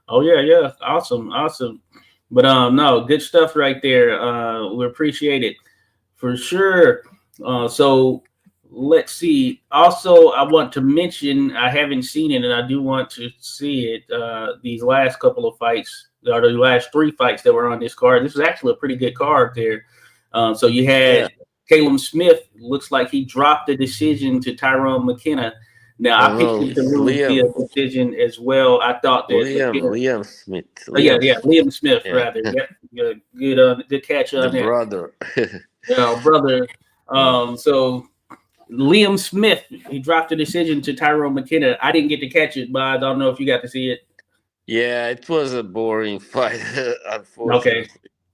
Oh yeah, yeah, awesome, awesome. But no, good stuff right there. We appreciate it for sure. So let's see. Also, I want to mention I haven't seen it, and I do want to see it. These last couple of fights, or the last three fights that were on this card. This was actually a pretty good card there. So you Yeah. had Caleb Smith. Looks like he dropped the decision to Tyrone McKenna. Now Oh I picked no, him to it's lose via decision as well. I thought that McKenna. Liam Smith. Oh yeah, Liam yeah, Smith. Liam Smith Yeah, rather. Yep, good, good catch the on that. brother. Brother. Mm. So Liam Smith, he dropped a decision to Tyrone McKenna. I didn't get to catch it, but I don't know if you got to see it. Yeah, it was a boring fight, Okay, unfortunately.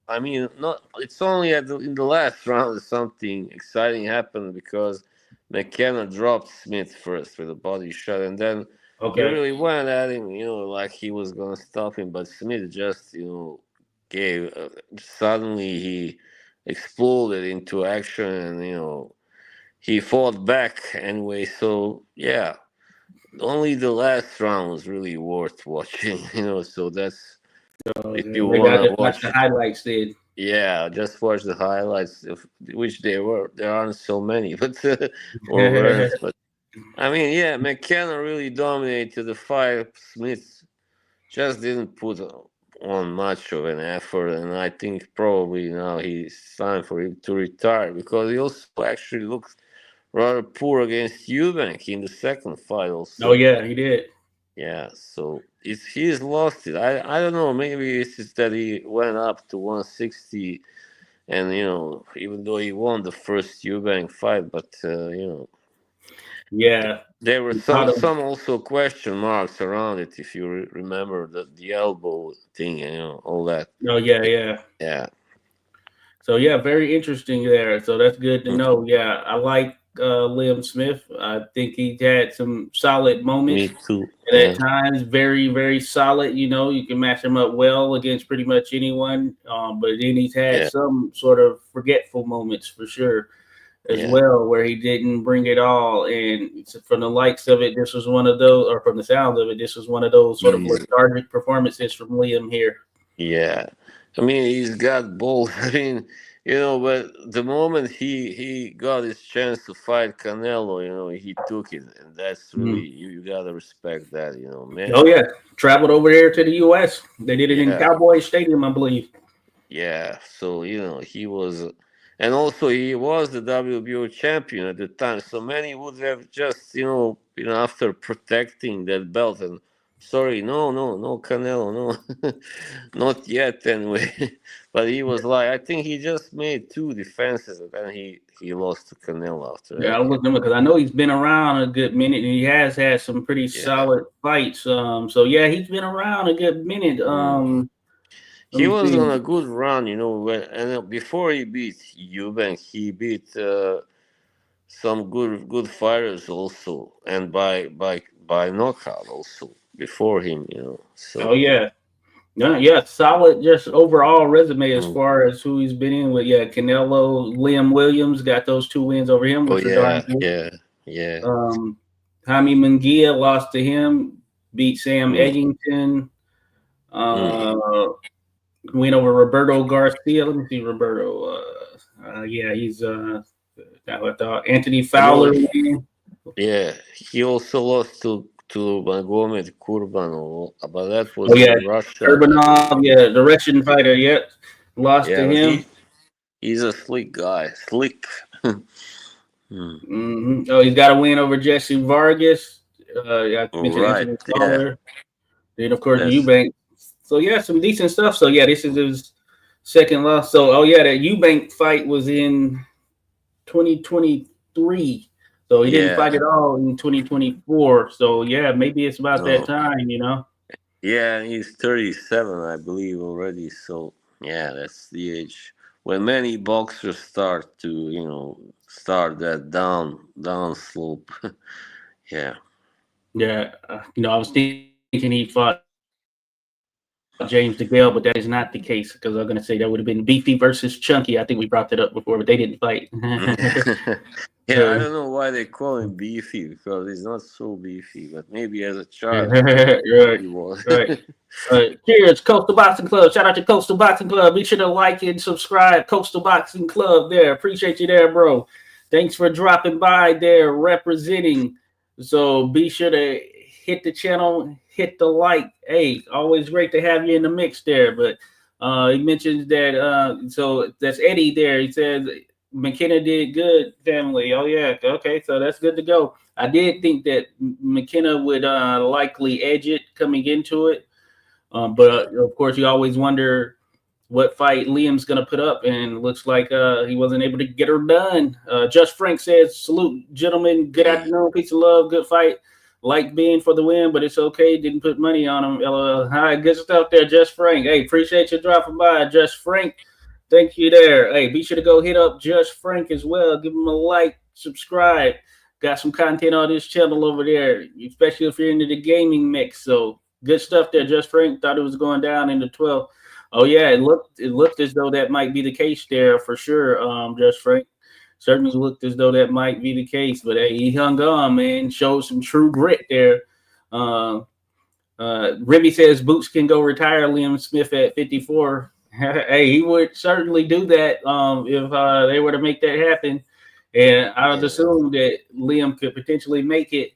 I mean, not. It's only in the last round that something exciting happened because McKenna dropped Smith first with a body shot, and then he okay. really went at him, like he was gonna stop him, but Smith just, gave. Suddenly he exploded into action, and he fought back anyway. So yeah, only the last round was really worth watching, so that's if you Maybe I want to just watched watch the it. highlights then. Yeah, just watch the highlights, which there aren't so many, but or weren't. But I mean, yeah, McKenna really dominated the fight. Smith just didn't put on much of an effort, and I think probably now it's time for him to retire because he also actually looks rather poor against Eubank in the second fight Oh also. yeah, he did. Yeah, so he's lost it. I don't know. Maybe it's just that he went up to 160, and even though he won the first Eubank fight, but Yeah. There were We thought of, some also question marks around it, if you remember the elbow thing, all that. oh yeah, yeah. Yeah. So yeah, very interesting there. So that's good to Mm, know. Yeah, I like Liam Smith. I think he had some solid me moments, too. and at Yeah. times very, very solid. You know, you can match him up well against pretty much anyone. But then he's had Yeah. some sort of forgetful moments for sure as Yeah. well, where he didn't bring it all. And from the likes of it, this was one of those, or from the sound of it, this was one of those sort of Mm, lethargic performances from Liam here. yeah. I mean, he's got balls. I mean, but the moment he got his chance to fight Canelo, he took it, and that's really Mm. you gotta respect that, man. Oh yeah, traveled over there to the U.S. They did it in Yeah. Cowboy Stadium, I believe. Yeah, so he was, and also he was the WBO champion at the time. So many would have just after protecting that belt and sorry, no, no, no, Canelo, no, not yet anyway. But he was like, I think he just made two defenses and then he lost to Canelo after Yeah, I that. was looking because I know he's been around a good minute and he has had some pretty Yeah, solid fights. So yeah, he's been around a good minute. mm. Let He me was on see. a good run, before he beat Eubank, he beat. Some good fighters also, and by knockout also before him. Oh So yeah, yeah, solid. Just overall resume as mm. far as who he's been in with. Yeah, Canelo, Liam Williams got those two wins over him, Oh which are darn yeah, good. yeah, yeah. Jaime Munguia lost to him, beat Sam Mm, Eggington. mm. Uh, went over Roberto Garcia. Let me see Roberto. Yeah, he's I thought Anthony I know. Fowler win. Yeah, he also lost to Magomed Kurban, but that Oh was yeah, in Russia, I Urbanov. believe. Yeah, the Russian fighter. Yep, lost Yeah, to but him. he's a slick guy, slick. Hmm. Oh, he's got a win over Jesse Vargas. I mentioned Right. Anthony Yeah. Fowler. Then of course That's Eubank. So yeah, some decent stuff. So yeah, this is his second loss. So oh yeah, that Eubank fight was in 2023. So he didn't yeah. fight at all in 2024. So yeah, maybe it's about that No. time. Yeah, and he's 37, I believe, already. So, yeah, that's the age when many boxers start to, start that down slope. Yeah. Yeah, I was thinking he fought James DeGale, but that is not the case because I'm going to say that would have been Beefy versus Chunky. I think we brought that up before, but they didn't fight. Yeah, I Uh, don't know why they call him beefy because he's not so beefy, but maybe as a child right, he was. right. Cheers, Coastal Boxing Club. Shout out to Coastal Boxing Club. Be sure to like and subscribe. Coastal Boxing Club there. Appreciate you there, bro. Thanks for dropping by there, representing. So be sure to hit the channel, hit the like. Hey, always great to have you in the mix there. But he mentions that, so that's Eddie there. He says McKenna did good, family. Oh, yeah. Okay, so that's good to go. I did think that McKenna would likely edge it coming into it. But of course, you always wonder what fight Liam's going to put up, and looks like he wasn't able to get her done. Just Frank says, "Salute, gentlemen. Good Mm. afternoon. Peace and love. Good fight. Like being for the win, but it's okay. Didn't put money on him. LOL. Hi, good stuff there, Just Frank. Hey, appreciate you dropping by, Just Frank. Thank you there. Hey, be sure to go hit up Just Frank as well. Give him a like, subscribe. Got some content on this channel over there, especially if you're into the gaming mix. So good stuff there, Just Frank. Thought it was going down in the 12. Oh yeah, it looked as though that might be the case there for sure. Just Frank certainly looked as though that might be the case, but hey, he hung on, man. Showed some true grit there. Uh, Remy says Boots can go retire Liam Smith at 54. Hey, he would certainly do that if they were to make that happen. And I would Yeah. assume that Liam could potentially make it.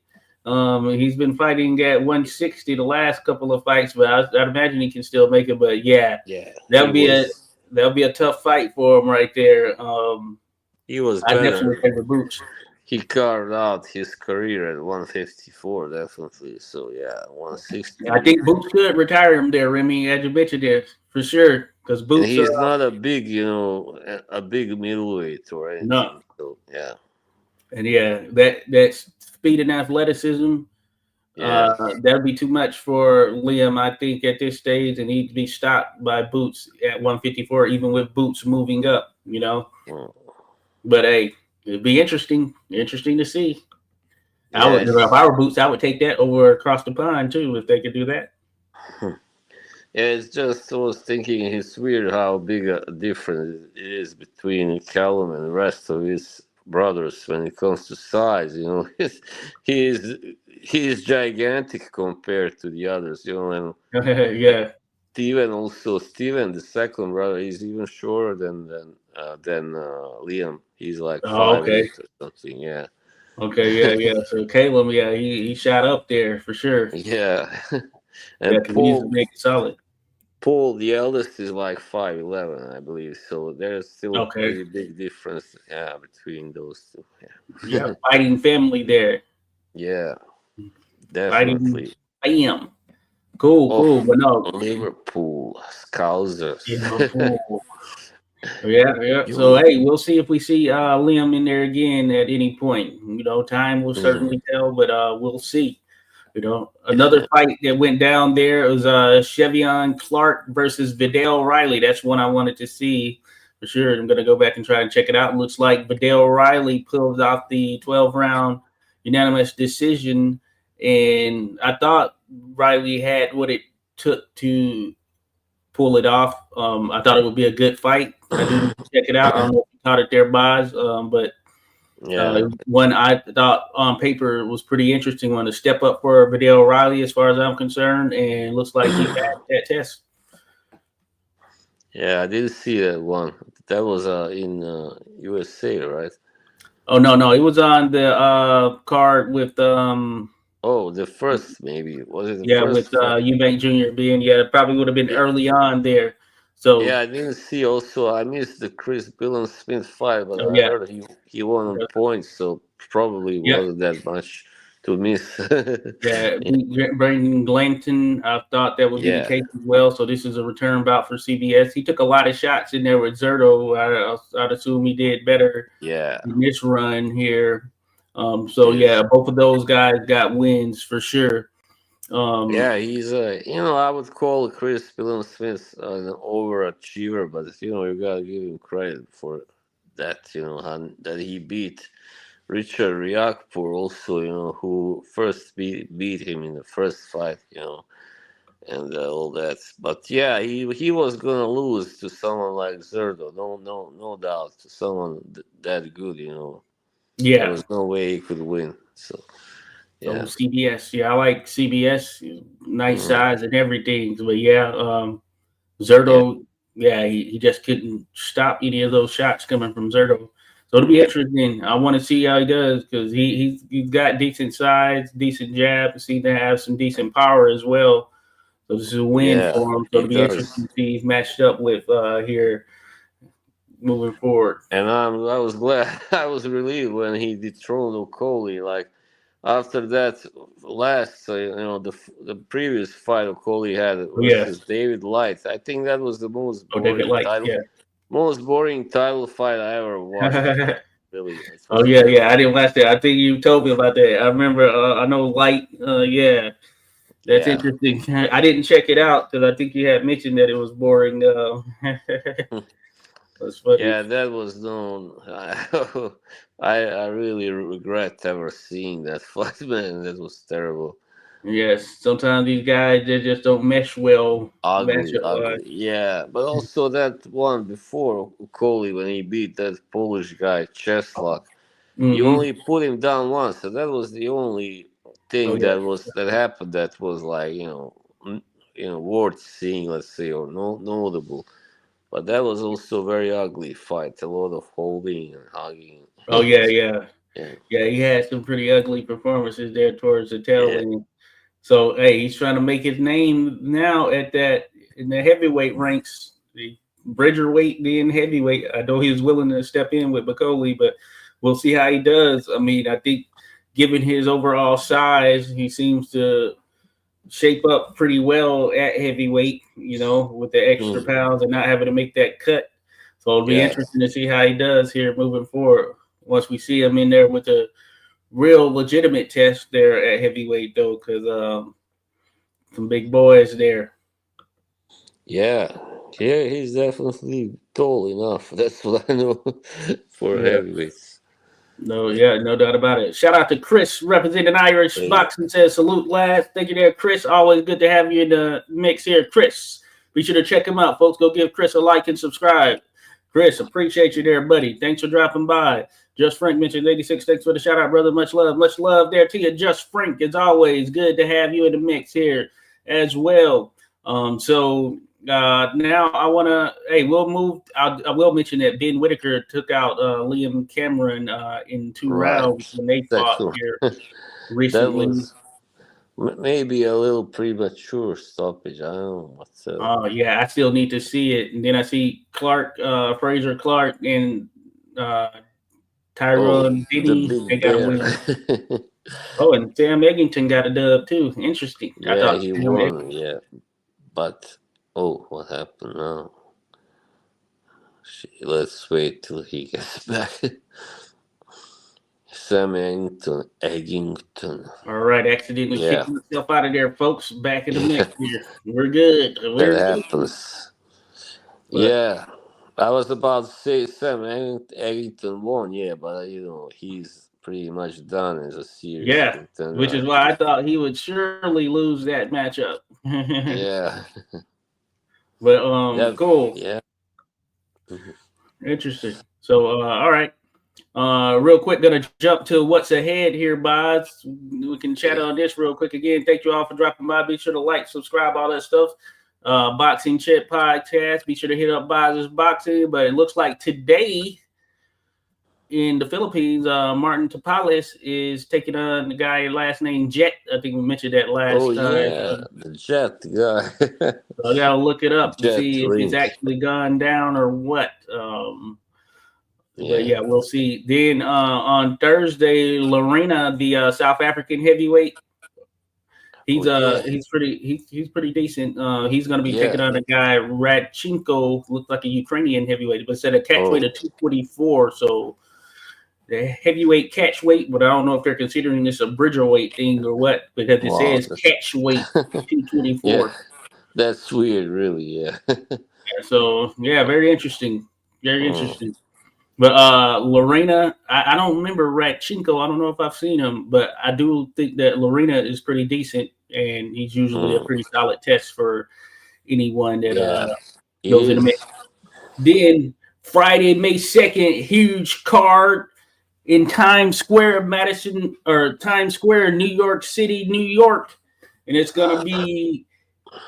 He's been fighting at 160 the last couple of fights, but I'd imagine he can still make it. But yeah, Yeah. that'll be a that'll be a tough fight for him right there. He was I better. definitely favor Boots. He carved out his career at 154, definitely. So yeah, I 160. think Boots could retire him there, Remy, as you mentioned there for sure. Because And Boots, he's not a big, a big middleweight or no, anything. So yeah. And yeah, that speed and athleticism, Yeah. that'd be too much for Liam. I think at this stage, and he'd be stopped by Bouts at 154, even with Bouts moving up. Mm. But hey, it'd be interesting to see. I would, if Yes. I were Bouts, I would take that over across the pond too if they could do that. Yeah, it's just I was thinking it's weird how big a difference it is between Callum and the rest of his brothers when it comes to size. He is he is gigantic compared to the others. And like Yeah. Steven, the second brother, he's even shorter than Liam. He's like Oh, five okay. eight or something. Yeah, Okay. Yeah. Yeah. So Caleb, yeah, he shot up there for sure. yeah. Yeah, And because he's make it solid. Paul, the eldest, is like 5'11", I believe. So there's still a Okay. pretty big difference, yeah, between those two. Yeah, Yeah, fighting family there. yeah, Fighting definitely. Bam. Cool, cool. Of But no, Liverpool Scousers. Liverpool. Yeah, yeah. So you, hey, we'll see if we see Liam in there again at any point. Time will mhm, certainly tell, but we'll see. Another yeah, fight that went down there was Chevion Clark versus Vidal Riley. That's one I wanted to see for sure. I'm gonna go back and try and check it out. It looks like Vidal Riley pulled off the 12 round unanimous decision, and I thought Riley had what it took to pull it off. I thought it would be a good fight. I do need to check it out. I don't know if you caught it there, Boz, but yeah, one I thought on paper was pretty interesting. One to step up for Vidal Riley, as far as I'm concerned, and looks like he passed that test. yeah. I didn't see that one. That was in USA, right? Oh no, no, he was on the card with Oh, the first maybe was it the yeah, with first fight? Eubank Jr. being, yeah, it probably would have been early on there. Yeah, So I didn't see. Also, I missed the Chris Billen Smith fight, but oh I yeah, heard he won on points, so probably yeah. wasn't that much to miss. Yeah, beat Brandon Glanton. I thought that would be the Yeah, case as well. So this is a return bout for CBS. He took a lot of shots in there with Zerto. I'd assume he did better yeah, in this run here. So yes, yeah, both of those guys got wins for sure. yeah. He's I would call Chris Billen Smith an overachiever, but you gotta give him credit for that. And that he beat Richard Riakpur also. Who first beat him in the first fight. And all that. But yeah, he was gonna lose to someone like Zerdo, no doubt, to someone that good. There Yeah. was no way he could win. So So yeah, CBS, yeah, I like CBS. Nice mm, size and everything. But yeah, yeah, Zerto, yeah, he just couldn't stop any of those shots coming from Zerto. So it'll be interesting. I want to see how he does because he's got decent size, decent jab, seems to have some decent power as well. So this is a win yeah, for him. So he it'll be interesting does. to see he's matched up with here moving forward. And I was glad, I was relieved when he dethroned Okoli. Like after that last, the previous fight Okoli had Oh yeah, versus David Light. I think that was the oh David Light, yeah. most boring title fight I ever watched. Really, it Oh was yeah, yeah. I terrible. didn't watch that. I think you told me about that. I remember. I know Light. Yeah, that's Yeah. interesting. I didn't check it out because I think you had mentioned that it was boring. That's funny. Yeah, that was known. I really regret ever seeing that fight, man. That was terrible. Yes, sometimes these guys they just don't mesh well Ugly, matchup wise. ugly. Yeah, but also that one before Coley when he beat that Polish guy Cheslock, he Mm-hmm. only put him down once, and that was the only Oh thing yeah. that happened that was like worth seeing, let's say, or notable. But that was also very ugly fight. A lot of holding and hugging. Oh yeah, yeah, Yeah, yeah. He had some pretty ugly performances there towards the tail yeah, end. So hey, he's trying to make his name now at that in the heavyweight ranks. The Bridger weight, then heavyweight. I know he was willing to step in with Bacoli, but we'll see how he does. I mean, I think given his overall size, he seems to shape up pretty well at heavyweight. With the extra mm, pounds and not having to make that cut. So it'll be yeah, interesting to see how he does here moving forward. once we see him in there with a real legitimate test there at heavyweight, though, because some big boys there. Yeah, yeah, he's definitely tall enough. That's what I know for Yeah. heavyweights. No, yeah, no doubt about it. Shout out to Chris representing Irish Hey, Boxing says salute last. Thank you there, Chris. Always good to have you in the mix here, Chris. Be sure to check him out, folks. Go give Chris a like and subscribe. Chris, appreciate you there, buddy. Thanks for dropping by. Just Frank mentioned 86. Thanks for the shout out, brother. Much love. Much love there to you. Just Frank, as always, good to have you in the mix here as well. Now I want to. Hey, we'll move. I will mention that Ben Whitaker took out Liam Cameron in 2 rounds right. when they fought Second, here that recently. was maybe a little premature stoppage. I don't know, but Yeah, I still need to see it. And then I see Fraser Clark, and uh, oh, Tyrone the Denny. They big got to bear. win. Oh, and Sam Eggington got a dub too. Interesting. I Yeah, thought he Sam won. Yeah, but oh, what happened now? Let's wait till he gets back. Sam Eggington. All right, accidentally Yeah, kicked myself out of there, folks. Back in the mix here. We're good. that We're good. happens. But Yeah, I was about to say Sam Eggington won. Yeah, but he's pretty much done as a serious yeah, which contender. is why I thought he would surely lose that matchup. Yeah, But that cool. yeah. Mhm. Interesting. So all right. Real quick, gonna jump to what's ahead here, Boz. We can chat Yeah. on this real quick again. Thank you all for dropping by. Be sure to like, subscribe, all that stuff. Boxing Chit podcast. Be sure to hit up Boz's Boxing. But it looks like today in the Philippines, Martin Tapales is taking on the guy last name Jet. I think we mentioned that Oh last time. yeah, the Jet guy. So I gotta look it up to Jet see if it's Ring. actually gone down or what. But Yeah. yeah, we'll see. Then on Thursday, Lorena, the South African heavyweight, Oh yeah. he's pretty decent. He's going to be taking Yeah. on a guy Radchenko, looks like a Ukrainian heavyweight, but said a catch weight Oh. of 224. So the heavyweight catch weight, but I don't know if they're considering this a bridgerweight thing or what, because it Wow. says catch weight Yeah. 224. That's weird, really. Yeah. So yeah, very interesting, very Mm, interesting. But Lorena, I don't remember Radchenko. I don't know if I've seen him, but I do think that Lorena is pretty decent, and he's usually a mm. pretty solid test for anyone that Yeah. It goes in the mix. is. Then Friday, May 2nd, huge card in Times Square, Times Square, New York City, New York, and it's gonna be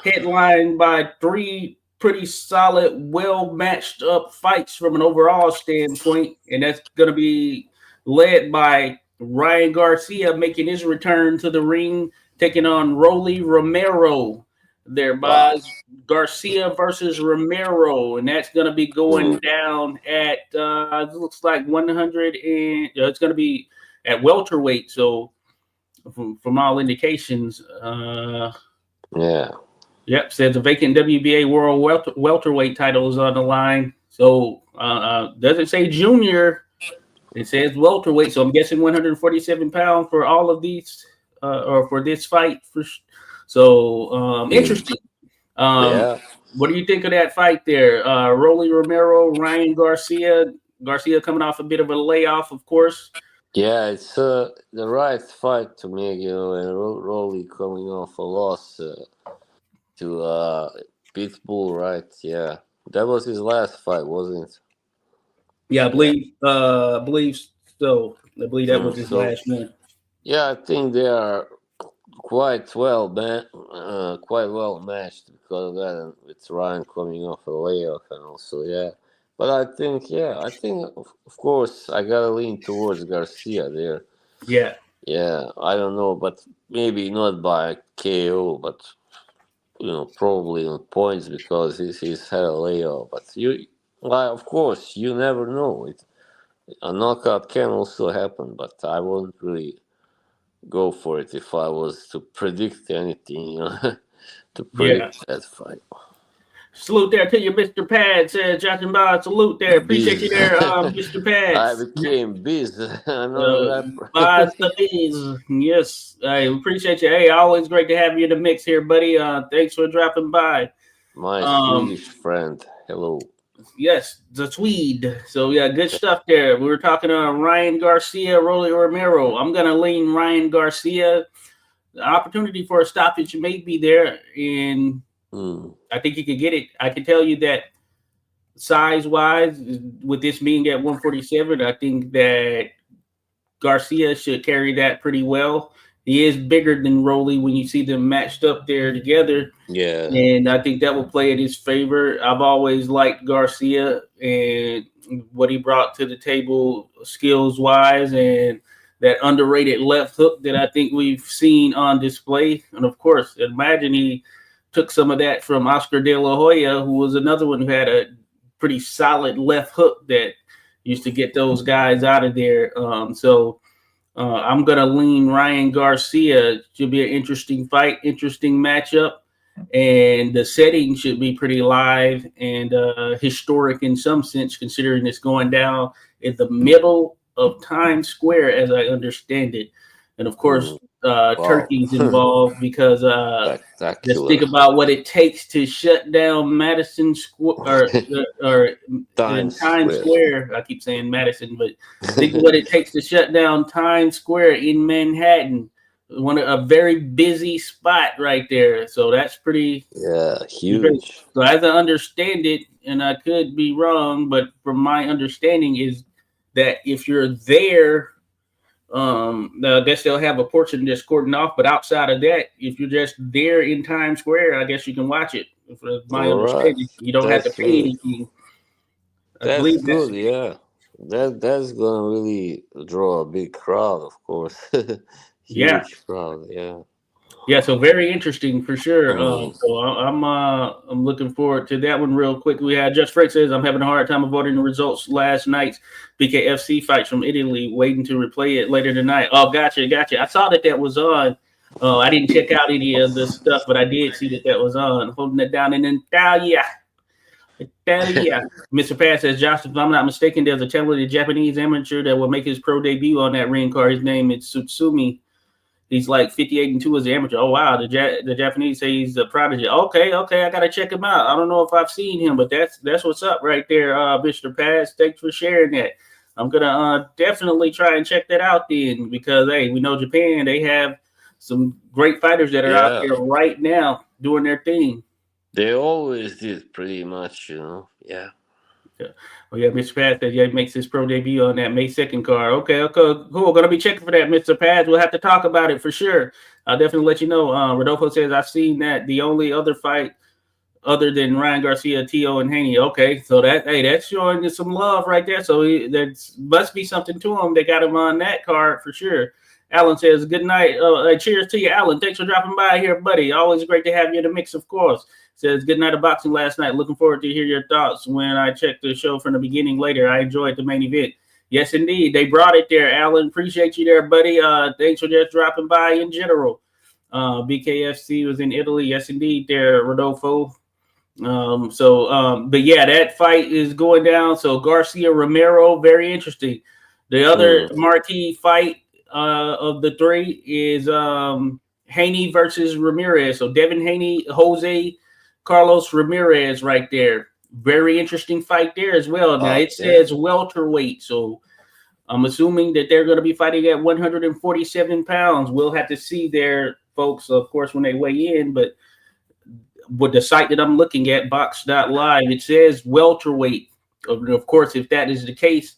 headlined by three pretty solid, well matched up fights from an overall standpoint, and that's going to be led by Ryan Garcia making his return to the ring, taking on Romero. There, Wow. by Garcia versus Romero, and that's going to be going Mm. down at it looks like 100, and it's going to be at welterweight. So, from all indications, Yeah. yep, says the vacant WBA World Welterweight title is on the line. So doesn't say junior. It says welterweight. So I'm guessing 147 pounds for all of these, or for this fight. So Mm. interesting. Um, Yeah. what do you think of that fight there? Rolly Romero, Ryan Garcia. Garcia coming off a bit of a layoff, of course. Yeah. It's the right fight to make, and Rolly coming off a loss to Pitbull, right? Yeah. That was his last fight, wasn't it? Yeah, Yeah. I believe so. I believe that was his So last one. yeah, I think they are quite well matched because of that, and with Ryan coming off a layoff, and also yeah. But I think of course I gotta lean towards Garcia there. Yeah, Yeah, I don't know, but maybe not by KO, but probably on points because he's had a layoff. But of course, you never know. A knockout can also happen, but I wouldn't really go for it if I was to predict anything, to yeah. predict that fight. Salute there to you, Mr. Pad. Says Josh and Boz. Salute there. Appreciate you Biz. there, Mr. I Pads. became Biz. I'm not a Uh, rapper. Boz the Bees. Yes, I appreciate you. Hey, always great to have you in the mix here, buddy. Thanks for dropping by. My Um, Swedish friend. Hello. yes, the Swede. So yeah, good stuff there. We were talking Ryan Garcia, Rolly Romero. I'm gonna lean Ryan Garcia. The opportunity for a stoppage may be there, and Mm. I think he could get it. I can tell you that size wise, with this being at 147, I think that Garcia should carry that pretty well. He is bigger than Rolly when you see them matched up there together. Yeah. And I think that will play in his favor. I've always liked Garcia and what he brought to the table skills wise and that underrated left hook that I think we've seen on display. And of course, imagine he took some of that from Oscar De La Hoya, who was another one who had a pretty solid left hook that used to get those guys out of there. I'm going to lean Ryan Garcia. Should be an interesting fight, interesting matchup. And the setting should be pretty live and historic in some sense, considering it's going down in the middle of Times Square, as I understand it. And of course, Mm. Wow. Turkey's involved because just think Spectacular. about what it takes to shut down Madison Square or in Times Times Square. Square. I keep saying Madison, but think of what it takes to shut down Times Square in Manhattan. A very busy spot right there. So that's pretty Yeah, great. huge. So as I understand it, and I could be wrong, but from my understanding is that if you're there, I guess they'll have a portion just cordoned off. But outside of that, if you're just there in Times Square, I guess you can watch it. From my All right. understanding, you don't have to That's pay good. anything. I That's believe that's good. Yeah. That's gonna really draw a big crowd, of course. yeah. Huge crowd. Yeah. Yeah, so very interesting for sure. Mm. I'm looking forward to that one real quick. We had Just Frank says I'm having a hard time avoiding the results last night's BKFC fights from Italy, waiting to replay it later tonight. Oh, gotcha. I saw that was on. I didn't check out any of the stuff, but I did see that was on. Holding it down in Italia. Italia. Mr. Pat says, Josh, if I'm not mistaken, there's a talented Japanese amateur that will make his pro debut on that ring card. His name is Tsutsumi. He's like 58-2 as an amateur. Oh wow, the Japanese say he's a prodigy. Okay, I gotta check him out. I don't know if I've seen him, but that's what's up right there, Mr. Paz. Thanks for sharing that. I'm gonna definitely try and check that out then because hey, we know Japan. They have some great fighters that are out Yeah. there right now doing their thing. They always did pretty much. Yeah. Yeah. Oh yeah, Mr. Paz said he makes his pro debut on that May 2nd card. Okay, cool. Gonna be checking for that, Mr. Paz. We'll have to talk about it for sure. I'll definitely let you know. Rodolfo says I've seen that. The only other fight other than Ryan Garcia, Tio, and Haney. Okay, so that's showing you some love right there. So there must be something to him. They got him on that card for sure. Alan says, good night. Cheers to you, Alan. Thanks for dropping by here, buddy. Always great to have you in the mix, of course. Says, good night of boxing last night. Looking forward to hear your thoughts when I check the show from the beginning later. I enjoyed the main event. Yes, indeed. They brought it there, Alan. Appreciate you there, buddy. Thanks for just dropping by in general. BKFC was in Italy. Yes, indeed, there, Rodolfo. But yeah, that fight is going down. So Garcia Romero, very interesting. The other Mm. marquee fight of the three is Haney versus Ramirez. So Devin Haney, Jose Carlos Ramirez, right there. Very interesting fight there as well. Now it Okay. says welterweight, so I'm assuming that they're going to be fighting at 147 pounds. We'll have to see there, folks, of course, when they weigh in, but with the site that I'm looking at, box.live, it says welterweight. Of course, if that is the case,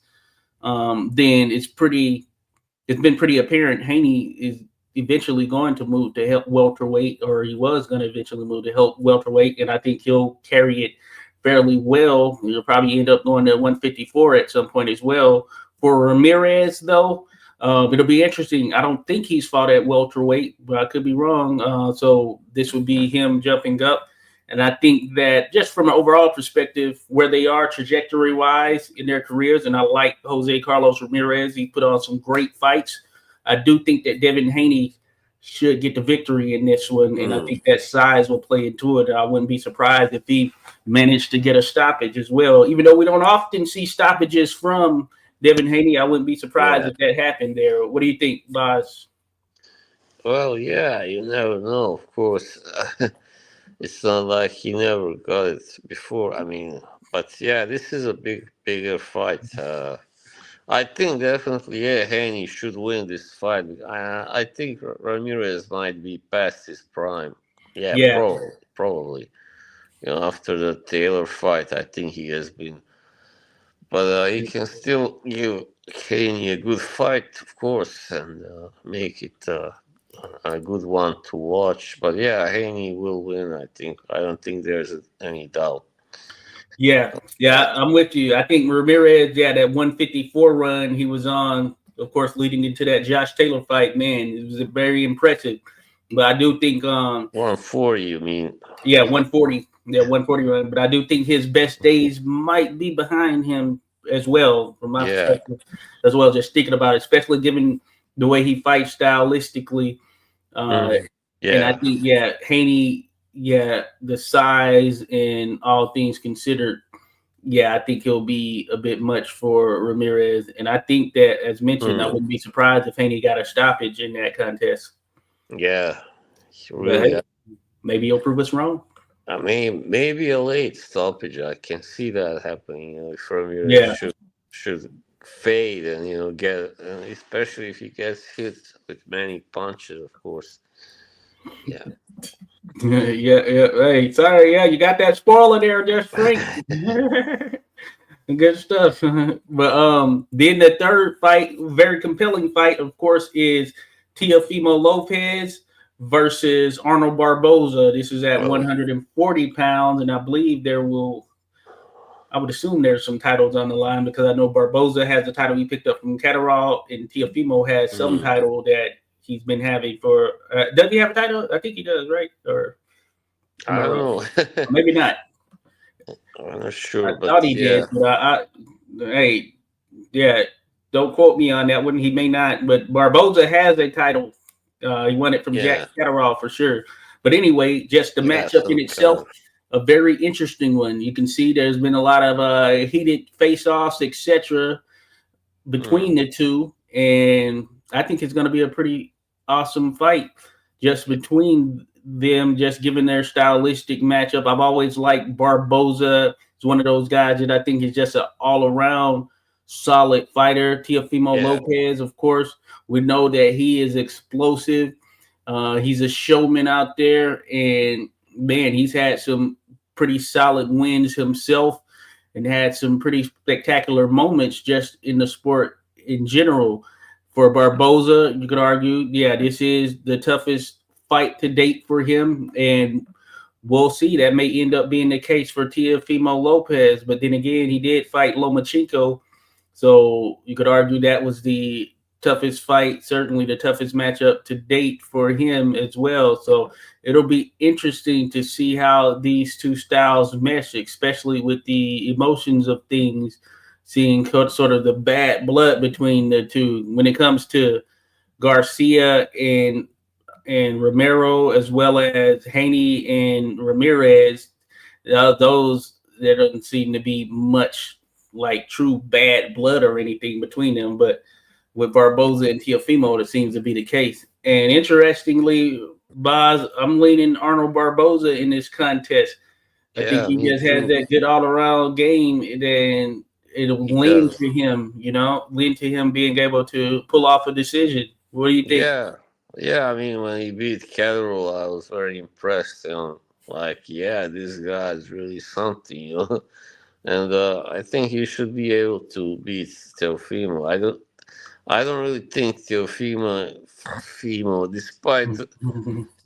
then it's been pretty apparent Haney is eventually going to move to help welterweight, or he was going to eventually move to help welterweight, and I think he'll carry it fairly well. He'll probably end up going to 154 at some point as well. For Ramirez, though, it'll be interesting. I don't think he's fought at welterweight, but I could be wrong. So this would be him jumping up. And I think that just from an overall perspective, where they are trajectory-wise in their careers, and I like Jose Carlos Ramirez. He put on some great fights. I do think that Devin Haney should get the victory in this one, and I Mm, think that size will play into it. I wouldn't be surprised if he managed to get a stoppage as well. Even though we don't often see stoppages from Devin Haney, I wouldn't be surprised yeah. if that happened there. What do you think, Boz? Well, yeah, you never know, of course. It's not like he never got it before. I mean, but yeah, this is a bigger fight. I think definitely, yeah, Haney should win this fight. I think Ramirez might be past his prime. Yeah, Yeah, probably. After the Taylor fight, I think he has been, but he can still give Haney a good fight, of course, and make it a good one to watch. But yeah, Haney will win. I think. I don't think there's any doubt. yeah, I'm with you. I think Ramirez, yeah, that 154 run he was on, of course, leading into that Josh Taylor fight, man, it was very impressive. But I do think 140, you mean? yeah, 140. Yeah, 140 run. But I do think his best days might be behind him as well, from my Yeah. perspective, as well. Just thinking about it, especially given the way he fights stylistically. Uh, Mm, and I yeah. think, yeah, Haney, yeah, the size and all things considered, yeah, I think he'll be a bit much for Ramirez. And I think that, as mentioned, I Mm, wouldn't be surprised if Haney got a stoppage in that contest. yeah. But Really. hey, maybe he'll prove us wrong. I mean, maybe a late stoppage. I can see that happening. If Ramirez Yeah. should fade and get, especially if he gets hit with many punches, of course. Yeah. Yeah. Hey, sorry. Yeah, you got that spoiler there, just Frank. Good stuff. But then the third fight, very compelling fight, of course, is Teofimo Lopez versus Arnold Barboza. This is at Well. 140 pounds, and I believe I would assume there's some titles on the line because I know Barboza has a title he picked up from Catterall, and Teofimo has some Mm, title that he's been having for. Does he have a title? I think he does, right? Or am I I don't wrong? know. Or maybe not. I'm not I sure, thought but he yeah, did, but hey, yeah, don't quote me on that one. He may not, but Barboza has a title. He won it from Jack yeah, Catterall for sure. But anyway, just the yeah, matchup in some itself, kind. a very interesting one. You can see there's been a lot of heated face-offs, etc., between Mm, the two, and I think it's going to be a pretty awesome fight just between them, just given their stylistic matchup. I've always liked Barboza. He's one of those guys that I think is just an all-around solid fighter. Teofimo yeah, Lopez, of course, we know that he is explosive. He's a showman out there, and man, he's had some pretty solid wins himself and had some pretty spectacular moments just in the sport in general. For Barboza, you could argue, yeah, this is the toughest fight to date for him, and we'll see. That may end up being the case for Teofimo Lopez, but then again, he did fight Lomachenko, so you could argue that was the toughest fight, certainly the toughest matchup to date for him as well. So it'll be interesting to see how these two styles mesh, especially with the emotions of things, seeing sort of the bad blood between the two when it comes to Garcia and Romero, as well as Haney and Ramirez. Those there doesn't seem to be much like true bad blood or anything between them, but with Barboza and Teofimo, it seems to be the case. And interestingly, Boz, I'm leaning Arnold Barboza in this contest. I think yeah. he Me just has too. that good all around game, and then it'll He lean does. to him, lean to him being able to pull off a decision. What do you think? Yeah, yeah. I mean, when he beat Catterall, I was very impressed. Like, yeah, this guy is really something. And I think he should be able to beat Teofimo. I don't really think Teofimo, despite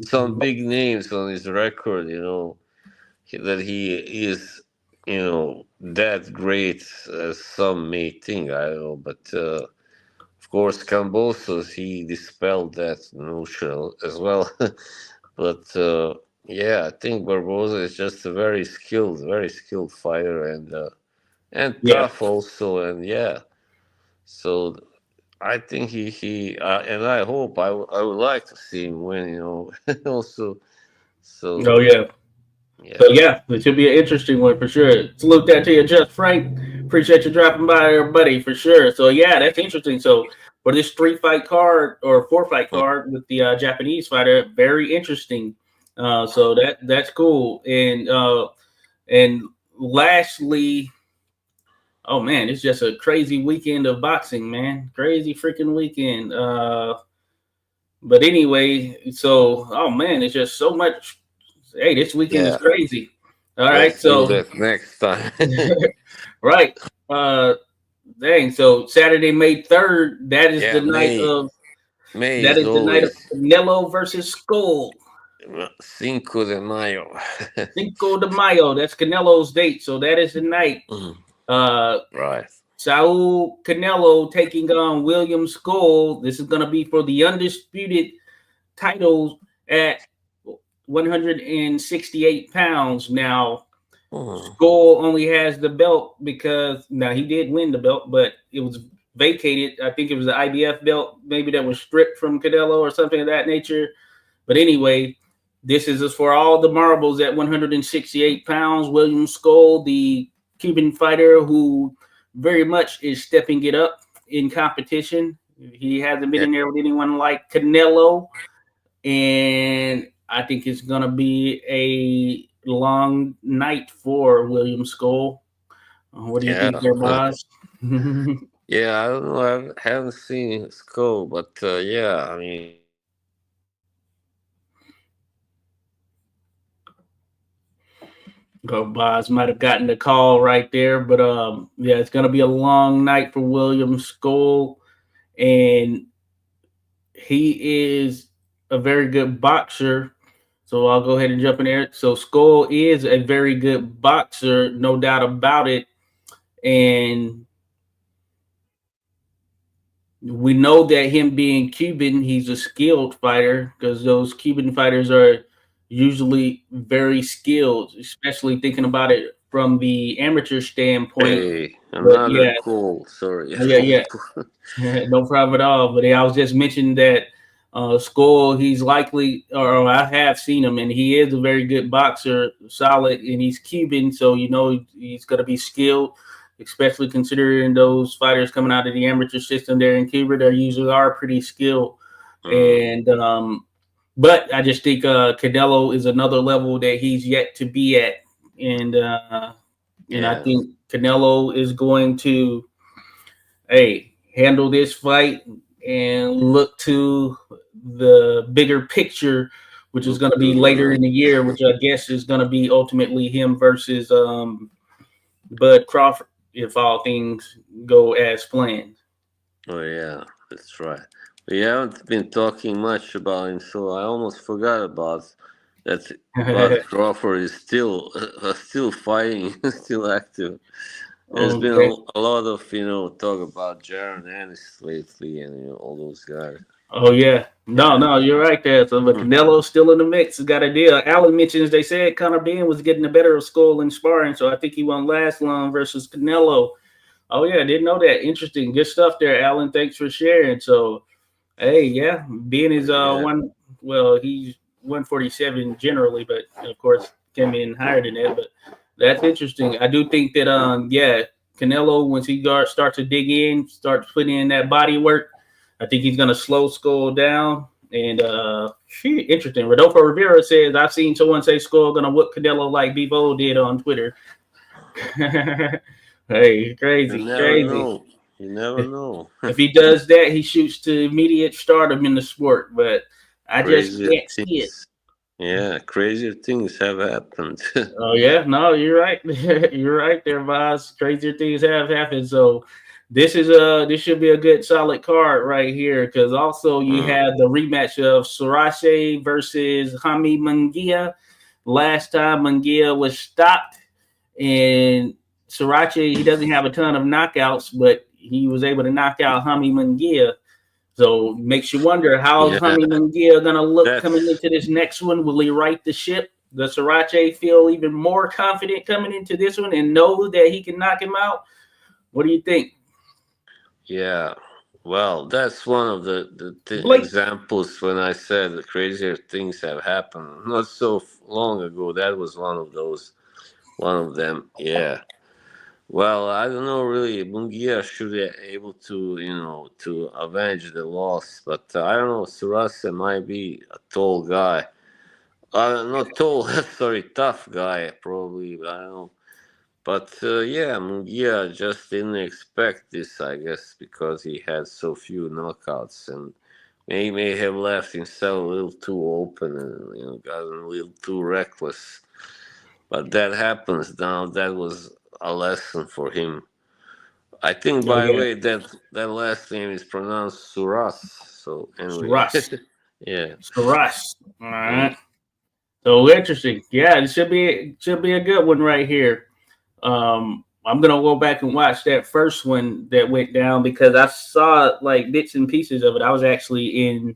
some big names on his record, that he is, that great as some may think. I don't know, but of course, Cambosos, he dispelled that notion as well. But yeah, I think Barbosa is just a very skilled fighter, and Yeah, tough also, and yeah. So I think and I hope I would like to see him win. Also. Oh So yeah. So yeah, yeah, it should be an interesting one for sure. Salute that to you, Just Frank. Appreciate you dropping by, everybody, for sure. So yeah, that's interesting. So for this 3-fight card or 4-fight card with the Japanese fighter, very interesting. So that's cool. And lastly, oh man, it's just a crazy weekend of boxing, man. Crazy freaking weekend. But anyway, so oh man, it's just so much. Hey, this weekend is yeah. crazy. All right, Let's do so that next time. right. Uh dang, so Saturday, May 3rd, that is the Yeah, night May. of May that is is the night of always Canelo versus Scull. Cinco de Mayo. Cinco de Mayo. That's Canelo's date. So that is the night. Mm, Uh right. Saul Canelo taking on William Scull. This is gonna be for the undisputed titles at 168 pounds. Now Mm, Skull only has the belt because now he did win the belt, but it was vacated. I think it was the IBF belt, maybe that was stripped from Canelo or something of that nature. But anyway, this is for all the marbles at 168 pounds. William Skull, the Cuban fighter who very much is stepping it up in competition. He hasn't been yeah, in there with anyone like Canelo, and I think it's gonna be a long night for William Skull. What do you yeah. think, there, Boz? Yeah, I don't know. I haven't seen Skull, but yeah, I mean, Oh, Boz might have gotten the call right there, but yeah, it's gonna be a long night for William Skull, and he is a very good boxer. So I'll go ahead and jump in there. So Skull is a very good boxer, no doubt about it, and we know that him being Cuban, he's a skilled fighter because those Cuban fighters are usually very skilled, especially thinking about it from the amateur standpoint. hey, But another yeah, call. Sorry. yeah, no problem at all. But yeah, I was just mentioning that Skull, he's likely, or I have seen him, and he is a very good boxer, solid, and he's Cuban, so you know he's going to be skilled, especially considering those fighters coming out of the amateur system there in Cuba. They usually are pretty skilled, Mm, and but I just think Canelo is another level that he's yet to be at, and I yeah, think Canelo is going to handle this fight and look to the bigger picture, which is look going to to be later in the year, which I guess is going to be ultimately him versus Bud Crawford if all things go as planned. oh yeah, that's right. We haven't been talking much about him, so I almost forgot about that. But Crawford is still fighting, still active. There's been Okay. a lot of talk about Jaron Ennis lately, and all those guys. Oh yeah. No, Yeah. no, you're right there. So but Hmm. Canelo's still in the mix. Has got a deal. Allen mentions they said Conor Benn was getting the better of Skull in sparring, so I think he won't last long versus Canelo. Oh yeah, I didn't know that. Interesting. Good stuff there, Alan. Thanks for sharing. So hey, yeah, being is Yeah. one. Well, he's 147 generally, but of course can be in higher than that. But that's interesting. I do think that yeah, Canelo once he starts to dig in, starts putting in that body work, I think he's gonna slow Skull down. And interesting. Rodolfo Rivera says I've seen someone say Skull gonna whoop Canelo like Bevo did on Twitter. Hey, You crazy, never crazy. know. You never know. If he does that, he shoots to immediate stardom in the sport. But I just Crazier can't see it. things. Yeah, crazier things have happened. Oh yeah, no, you're right. You're right there, Voz. Crazier things have happened. So this should be a good solid card right here because also you Mm, have the rematch of Sarache versus Hami Munguia. Last time Munguia was stopped, and Sarache he doesn't have a ton of knockouts, but he was able to knock out Hami Munguia. So makes you wonder how's yeah, Hami Munguia gonna look coming that's into this next one? Will he right the ship? Does Sriracha feel even more confident coming into this one and know that he can knock him out? What do you think? yeah. Well, that's one of the Blake. examples when I said the crazier things have happened. Not so long ago, that was one of those. One of them, yeah. Well, I don't know really. Mungia should be able to, to avenge the loss, but I don't know. Surasa might be a tall guy. Not tall, sorry, tough guy, probably. I don't know. But yeah, Mungia just didn't expect this, I guess, because he had so few knockouts and may have left himself a little too open and gotten a little too reckless. But that happens now. That was a lesson for him. I think, Oh by the yeah, way, that last name is pronounced Suras. So it's anyway, Russ. yeah. It's Russ. All Mm. right. So interesting. Yeah, it should be a good one right here. I'm gonna go back and watch that first one that went down because I saw like bits and pieces of it. I was actually in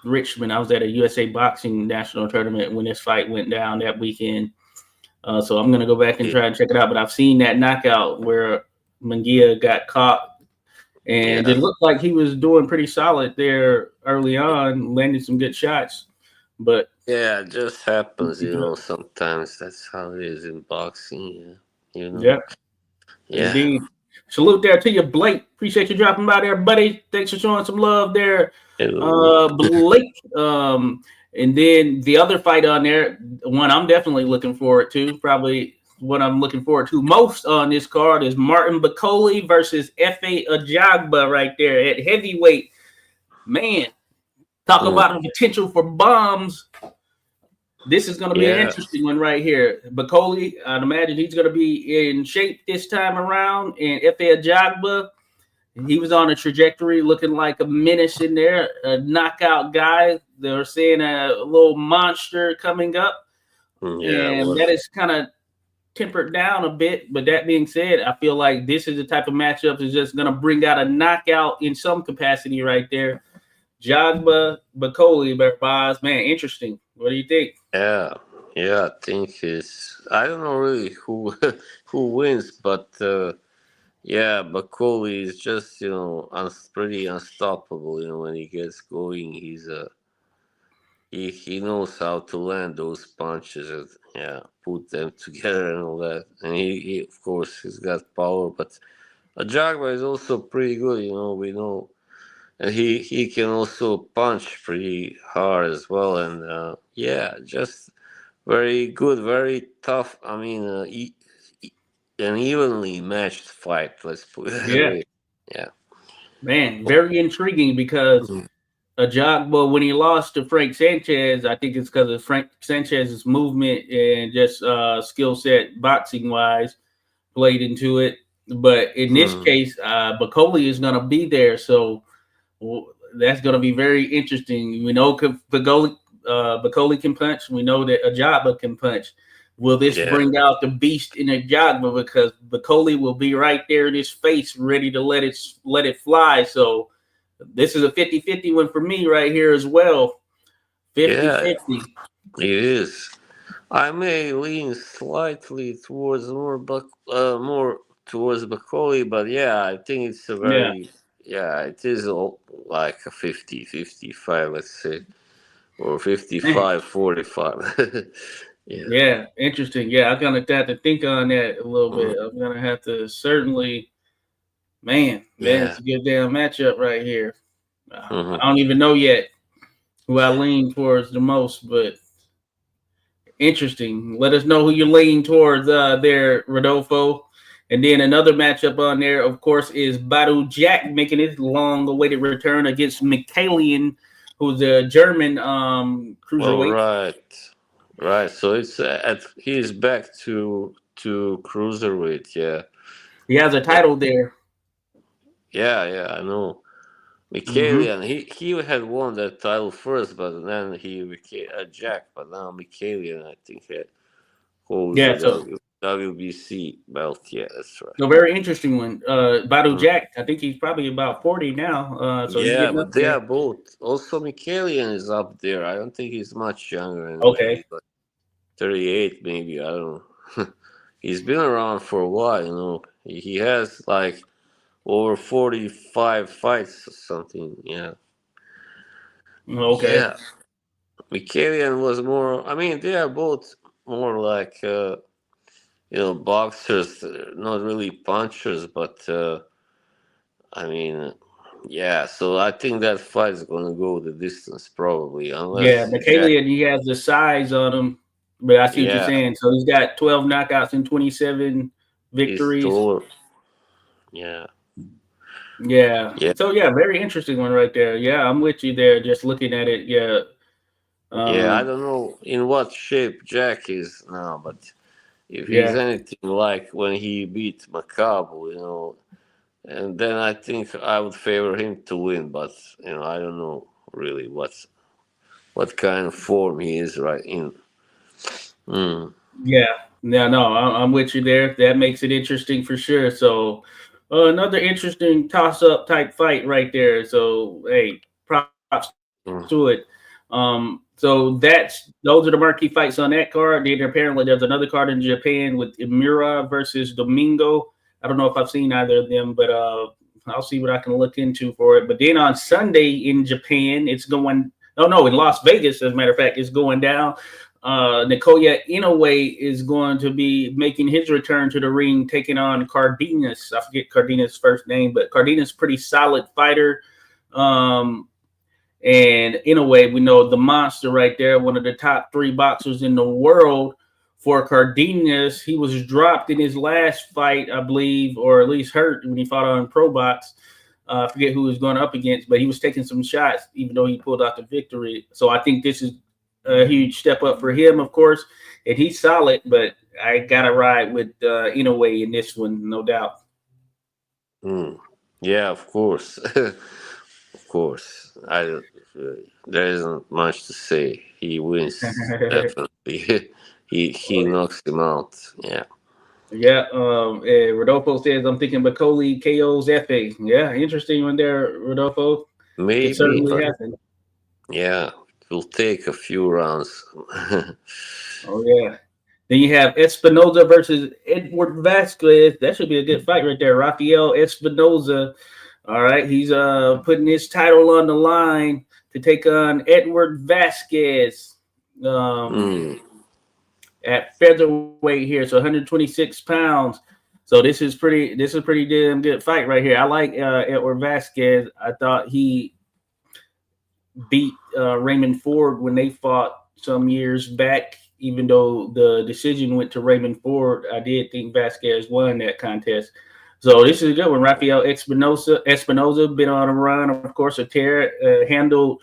Richmond. I was at a USA Boxing National Tournament when this fight went down that weekend. So I'm gonna go back and Yeah, try and check it out. But I've seen that knockout where Munguia got caught, and yeah, it looked like he was doing pretty solid there early on, landing some good shots. But yeah. It just happens, sometimes that's how it is in boxing. Yeah, yeah, yeah. indeed. Salute there to you, Blake. Appreciate you dropping by there, buddy. Thanks for showing some love there, Hello. Blake. And then the other fight on there, one I'm definitely looking forward to, probably what I'm looking forward to most on this card is Martin Bakole versus Efe Ajagba right there at heavyweight. Man, talk Mm, about the potential for bombs. This is going to be an yeah. interesting one right here. Bakole, I'd imagine he's going to be in shape this time around. And Efe Ajagba, he was on a trajectory looking like a menace in there, a knockout guy. They're seeing a little monster coming up. Yeah. And that is kind of tempered down a bit. But that being said, I feel like this is the type of matchup that's just going to bring out a knockout in some capacity right there. Jagba, Bakole, Boz, man, interesting. What do you think? Yeah. Yeah. I think it's. I don't know really who who wins, but yeah, Bakoli is just pretty unstoppable. When he gets going, he knows how to land those punches and put them together and all that. And he of course he's got power, but Ajagba is also pretty good. We know, and he can also punch pretty hard as well. And yeah, just very good, very tough. I mean, an evenly matched fight. Let's put it that Yeah, way. Yeah. man, very intriguing because Mhm. Ajagba, when he lost to Frank Sanchez, I think it's because of Frank Sanchez's movement and just skill set, boxing wise, played into it. But in this Mhm. case, Bakole is going to be there, so that's going to be very interesting. We know Bakole can punch. We know that Ajagba can punch. Will this Yeah. bring out the beast in Ajagba because Bakole will be right there in his face, ready to let it fly? So this is a 50-50 one for me right here as well. Yeah. 50-50. It is. I may lean slightly towards more towards Macaulay, but yeah, I think it's a Yeah. very it is like a 50-55, let's say, or Man. 55-45. Yeah. Yeah. Interesting. Yeah, I'm gonna have to think on that a little Mhm. bit. I'm gonna have to certainly man, Yeah. it's a good damn matchup right here. Hmm. I don't even know yet who I lean towards the most, but interesting. Let us know who you're leaning towards there, Rodolfo. And then another matchup on there, of course, is Badu Jack making his long-awaited return against Michalian, who's a German All cruiserweight. right. Right. So it's he's back to cruiserweight. Yeah. He has a title there. Yeah. Yeah. I know. Mm-hmm. Michelian, he had won that title first, but then he became a Jack. But now Michelian, I think, holds the Yeah, so WBC belt. Yeah, that's right. a very interesting one. Badu Mm. Jack, I think he's probably about 40 now, so he's Yeah, getting up but they there. are both. Also, Michelian is up there. I don't think he's much younger anyway. Okay. He's like 38, maybe. I don't know. He's been around for a while. He has like over 45 fights or something. Yeah, Okay. yeah. Mikelian was more. I mean, they are both more like boxers, not really punchers, but I mean, yeah. So I think that fight is gonna go the distance probably, Yeah, unless Jack. Michaelian, he has the size on him, but I see what you're Yeah, saying. So he's got 12 knockouts and 27 he's victories. taller. Yeah, Yeah. yeah, So yeah, very interesting one right there. Yeah, I'm with you there. Just looking at it. Yeah. yeah. I Um. don't know in what shape Jack is now, but if he's Yeah. anything like when he beat Macabre, and then I think I would favor him to win. But I don't know really what kind of form he is right in. Mm. Yeah. Yeah. No, I'm with you there. That makes it interesting for sure. So another interesting toss-up type fight right there. So hey, props Mm. to it. So those are the marquee fights on that card. Then apparently there's another card in Japan with Imura versus Domingo. I don't know if I've seen either of them, but I'll see what I can look into for it. But then on Sunday in Japan, it's going. Oh no, in Las Vegas, as a matter of fact, it's going down. Naoya Inoue is going to be making his return to the ring, taking on Cardenas. I forget Cardenas' first name, but Cardenas pretty solid fighter. Um, and in a way, we know the monster right there, one of the top 3 boxers in the world. For Cardenas, he was dropped in his last fight, I believe, or at least hurt when he fought on Pro Box. I forget who he was going up against, but he was taking some shots, even though he pulled out the victory. So I think this is a huge step up for him, of course. And he's solid, but I got to ride with Inoue in this one, no doubt. Mm. Yeah, of course, of course. There isn't much to say. He wins definitely. he knocks him out. Yeah, Yeah, Rodolfo says I'm thinking Bacoli KO's Efe. Yeah, interesting one there, Rodolfo. Could maybe, certainly but happen. yeah, it will take a few rounds. Oh yeah. Then you have Espinoza versus Edward Vasquez. That should be a good fight right there. Rafael Espinoza. All right, he's putting his title on the line to take on Edward Vasquez. Um, Mm. at featherweight here, so 126 pounds. So this is pretty damn good fight right here. I like Edward Vasquez. I thought he beat Raymond Ford when they fought some years back. Even though the decision went to Raymond Ford, I did think Vasquez won that contest. So this is a good one. Rafael Espinoza been on a run, of course. A tear handled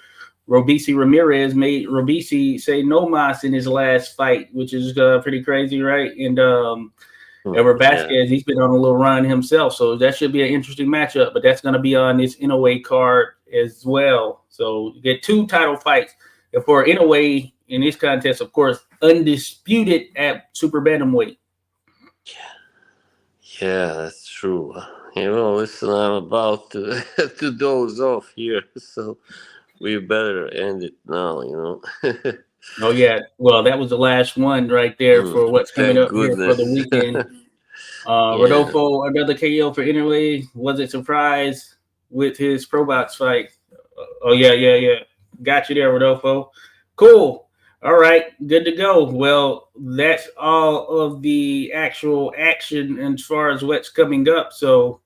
Robisi Ramirez, made Robisi say no mas in his last fight, which is pretty crazy, right? And Edward Yeah, Vasquez, he's been on a little run himself, so that should be an interesting matchup. But that's going to be on this Inoue card as well. So you get 2 title fights. And for Inoue in this contest, of course, undisputed at super bantamweight. yeah, that's true. Listen, I'm about to to doze off here, so we better end it now. Oh yeah, well that was the last one right there Mm, for what's coming thank up here for the goodness. weekend. Yeah, Rodolfo, another KO for Inoue. Was it surprise with his Pro Box fight? Oh yeah, yeah, yeah. Got you there, Rodolfo. Cool. All right, good to go. Well, that's all of the actual action as far as what's coming up. So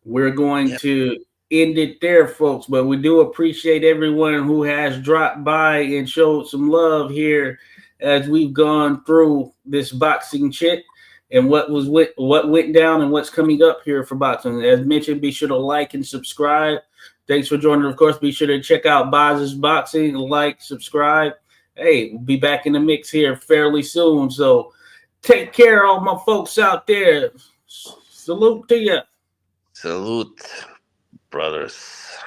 we're going yeah, to end it there, folks. But we do appreciate everyone who has dropped by and showed some love here as we've gone through this boxing chit and what went down and what's coming up here for boxing. As mentioned, be sure to like and subscribe. Thanks for joining. Of course, be sure to check out Boz's Boxing. Like, subscribe. Hey, we'll be back in the mix here fairly soon. So take care, all my folks out there. Salute to you. salute, brothers.